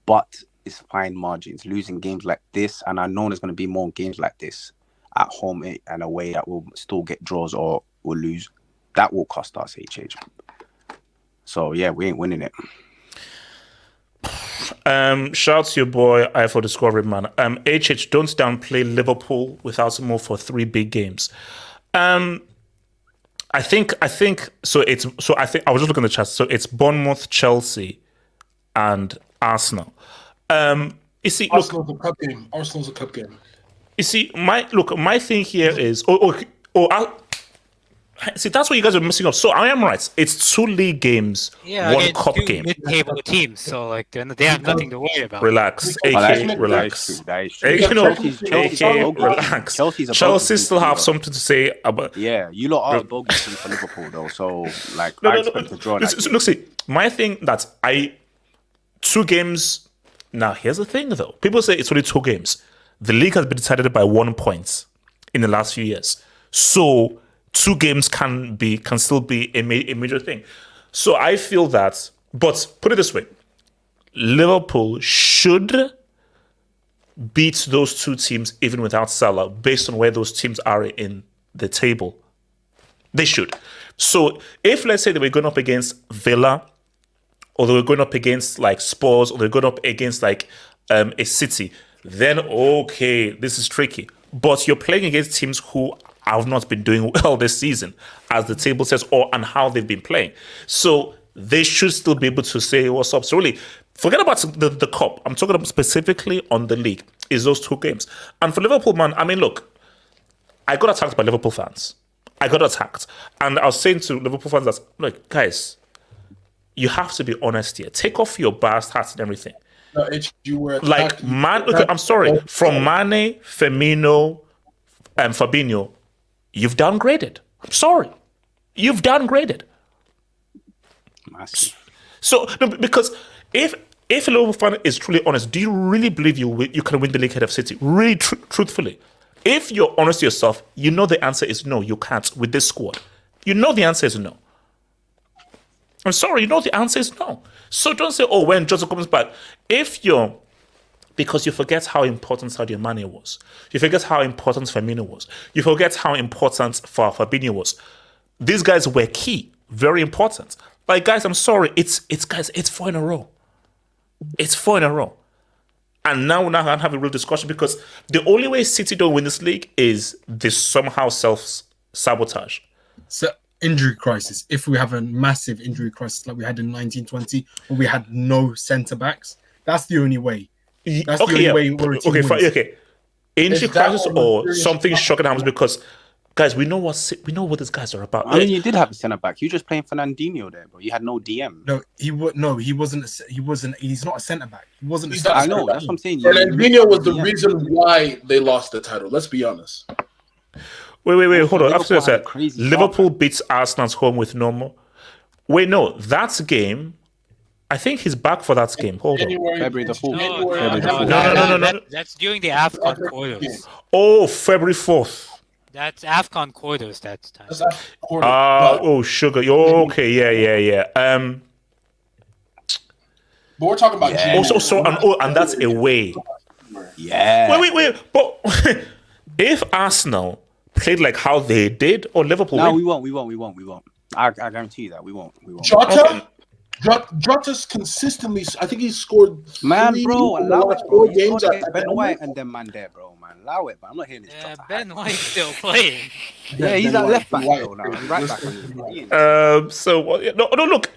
but it's fine margins. Losing games like this, and I know there's going to be more games like this at home and away that will still get draws or will lose. That will cost us, HH. So yeah, we ain't winning it. Shout to your boy Eiffel Discovery Man. HH, don't downplay Liverpool without more for 3 big games. I think so. I think I was just looking at the chat. So it's Bournemouth, Chelsea, and Arsenal. You see, Arsenal's a cup game. Arsenal's a cup game. You see, my thing here is see, that's what you guys are missing up. So I am right. It's 2 league games, 1 cup game. Mid-table teams, so like they have nothing to worry about. Relax, AK, relax. Relax. Chelsea still have something to say about. Yeah, you lot are a bogus team for Liverpool, though. So like, I expect to draw. Look, see, my thing that 2 games. Now here's the thing, though. People say it's only 2 games. The league has been decided by 1 point in the last few years. So 2 games can still be a major thing. So I feel that, but put it this way, Liverpool should beat those 2 teams even without Salah based on where those teams are in the table. They should. So if, let's say, they were going up against Villa, or they were going up against like Spurs, or they're going up against like a City, then okay, this is tricky. But you're playing against teams who have not been doing well this season, as the table says, and how they've been playing. So they should still be able to say what's up. So really, forget about the cup. I'm talking about specifically on the league. Is those 2 games. And for Liverpool, man, I mean, look, I got attacked by Liverpool fans. I got attacked. And I was saying to Liverpool fans that, look, guys, you have to be honest here. Take off your biased hats and everything. No, you were like, okay, I'm sorry. From Mane, Firmino, and Fabinho, you've downgraded. I'm sorry. You've downgraded. So, no, because if a Liverpool fan is truly honest, do you really believe you can win the league ahead of City? Really, truthfully. If you're honest to yourself, you know the answer is no, you can't with this squad. You know the answer is no. I'm sorry, you know the answer is no. So don't say, oh, when Joseph comes back. Because you forget how important Sadio Mane was. You forget how important Firmino was. You forget how important Fabinho was. These guys were key, very important. Like, guys, I'm sorry, it's 4 in a row. It's 4 in a row. And now we're not going to have a real discussion, because the only way City don't win this league is this somehow self-sabotage. So, injury crisis. If we have a massive injury crisis like we had in 1920, where we had no centre-backs, that's the only way. That's the only way we're a team wins. Okay. Injury crisis or something shocking happens, because, guys, we know what these guys are about. I mean, you did have a centre back. You just playing Fernandinho there, bro. You had no DM. He wasn't. He's not a centre back. He wasn't. I know. That's what I'm saying. Fernandinho was the reason why they lost the title. Let's be honest. Wait. Hold on. After that, Liverpool beats Arsenal at home with normal. Wait, no, that's game. I think he's back for that game. Hold on. February the 4th. No. That's during the AFCON quarters. Oh, February 4th. That's AFCON quarters that time. Sugar. Oh, okay. Yeah. But we're talking about and that's away. Yeah. Wait. But if Arsenal played like how they did, or Liverpool, no, we won't. I guarantee you that we won't. Jota's consistently. I think he scored. Man, bro, allow it, bro. Games Ben White and them man there, bro. Man, allow it. But I'm not hearing this. Ben White's still playing. Yeah, he's at left back though now. He's right back. Look.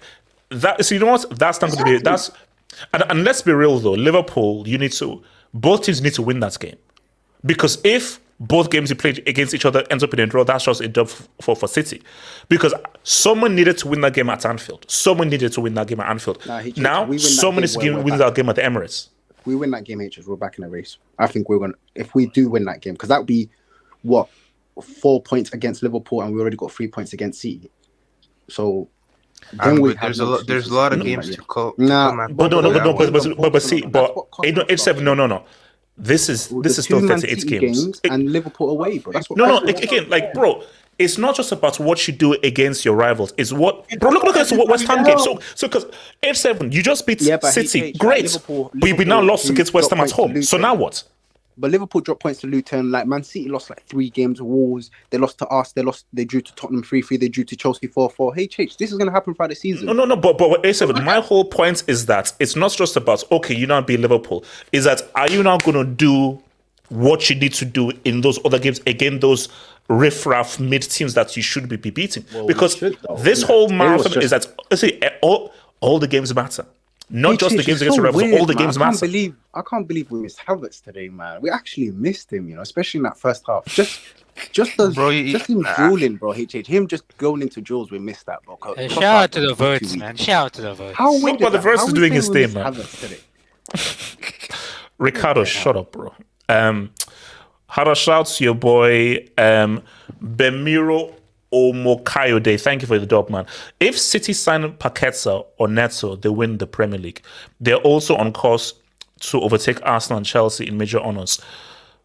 That, so you know what? That's not going to be. That's and let's be real though. Liverpool, both teams need to win that game, because if both games you played against each other ends up in a draw, that's just a dub for City. Because someone needed to win that game at Anfield. Now, someone needs to win that game win that game at the Emirates. If we win that game, we're back in the race. I think we're going to, if we do win that game, because that would be, 4 points against Liverpool, and we already got 3 points against City. So, then there's a lot of games to call. But 87, no. This is still 38 games. And Liverpool away, bro. That's what again, like, bro, it's not just about what you do against your rivals. It's what, bro. Look at the West Ham game. So because 8-7, you just beat City, great. Liverpool we now lost against West Ham at home. So now what? But Liverpool dropped points to Luton. Like, Man City lost like 3 games. Wolves, they lost to us. They drew to Tottenham 3-3. They drew to Chelsea 4-4. This is gonna happen throughout the season. No. But 8-7. My whole point is that it's not just about you now beat Liverpool. Is that, are you now gonna do what you need to do in those other games against those riff-raff mid teams that you should be beating? Because this whole marathon is that all the games matter. Not just the games against the rivals, all the games matter. I can't believe we missed Havertz today, man. We actually missed him, especially in that first half. Just him drooling, bro. Him just going into drills, we missed that, bro. Shout out to the Verts, man. Shout out to the Verts. The Verts is doing his thing, man. Ricardo, shut up, bro. Shout out to your boy, Bemiro Omokayode. Thank you for the dub, man. If City sign Paqueta or Neto, they win the Premier League. They're also on course to overtake Arsenal and Chelsea in major honours.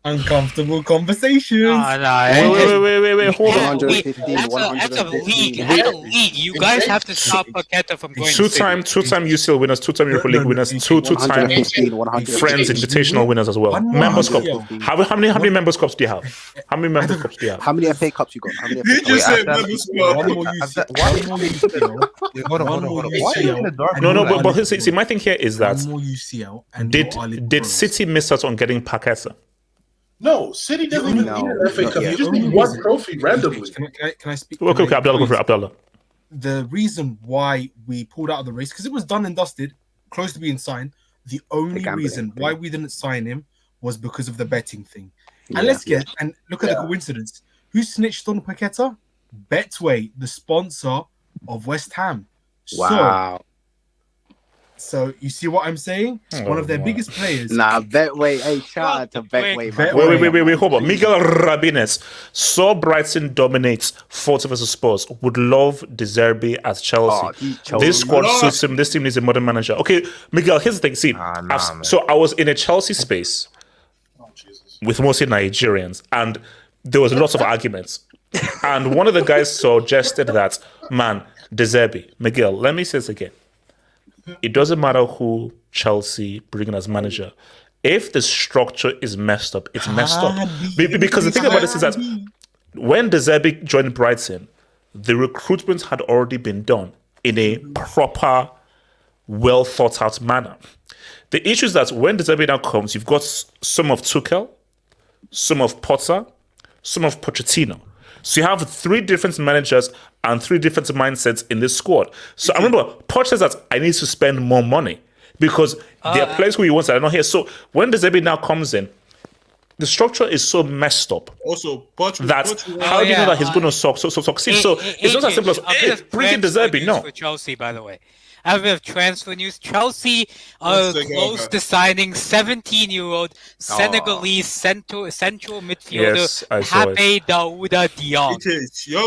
Uncomfortable conversations. Wait, hold on. 115, That's a league. That's a league. You guys have to stop Paqueta from going to City. Two-time UCL winners, two-time Europa League winners, two-time 115, Friends Invitational winners as well. Members Cup. How many Members Cups do you have? How many Members Cups do you have? How many FA Cups you got? How many FA He Cups? just said I've Members Club. One more UCL. Hold on. Why are you in the dark? No, but see, my thing here is that One more UCL. And did City miss out on getting Paqueta? No, City doesn't even need an FA Cup. You just need one trophy randomly. Can I speak? Okay, Abdullah, go for it, Abdullah. The reason why we pulled out of the race, because it was done and dusted, close to being signed. The only reason why we didn't sign him was because of the betting thing. And look at the coincidence. Who snitched on Paqueta? Betway, the sponsor of West Ham. Wow. So you see what I'm saying? One of their biggest players. Betway. Hey, shout out to Betway. Wait, hold on. Miguel Rabines saw Brighton dominate 40 versus Spurs. Would love De Zerbi at Chelsea. This squad suits him. This team needs a modern manager. Okay, Miguel, here's the thing. See, so I was in a Chelsea space with mostly Nigerians, and there was lots of arguments. And one of the guys suggested that, man, De Zerbi, Miguel, let me say this again. It doesn't matter who Chelsea bring in as manager. If the structure is messed up, it's messed up. Because the thing about this is that when De Zerbi joined Brighton, the recruitment had already been done in a proper, well thought out manner. The issue is that when De Zerbi now comes, you've got some of Tuchel, some of Potter, some of Pochettino. So you have three different managers and three different mindsets in this squad. So I remember Poch says that I need to spend more money because there are players who he wants that are not here. So when the Zebi now comes in, the structure is so messed up. Also, how do you know that he's going to succeed? So it's not as simple as bring in the Zebi. No. For Chelsea, by the way. I have a bit of transfer news. Chelsea are close to signing 17-year-old Senegalese central midfielder Happy Daouda Diong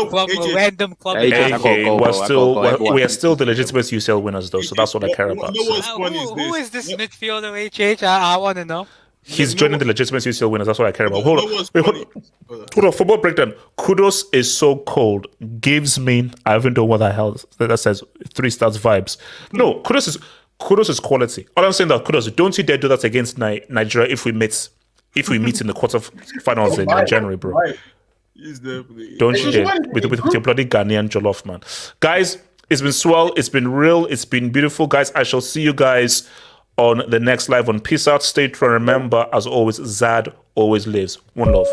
from a random club. We are still the legitimate UCL winners, though, so that's what I care about. Who is this midfielder, HH? I want to know. He's joining the legitimate UCL winners. That's what I care about. Hold on. Football breakdown. Kudos is so cold. Gives me, I haven't done what the hell that says 3 stars vibes. No, kudos is quality. All I'm saying that kudos. Don't you dare do that against Nigeria if we meet in the quarterfinals in January, bro. Don't you dare with your bloody Ghanaian jollof, man. Guys, it's been swell. It's been real. It's been beautiful, guys. I shall see you guys on the next live on Peace Out. Stay true. Remember, as always, Zad always lives. One love.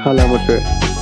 Hello,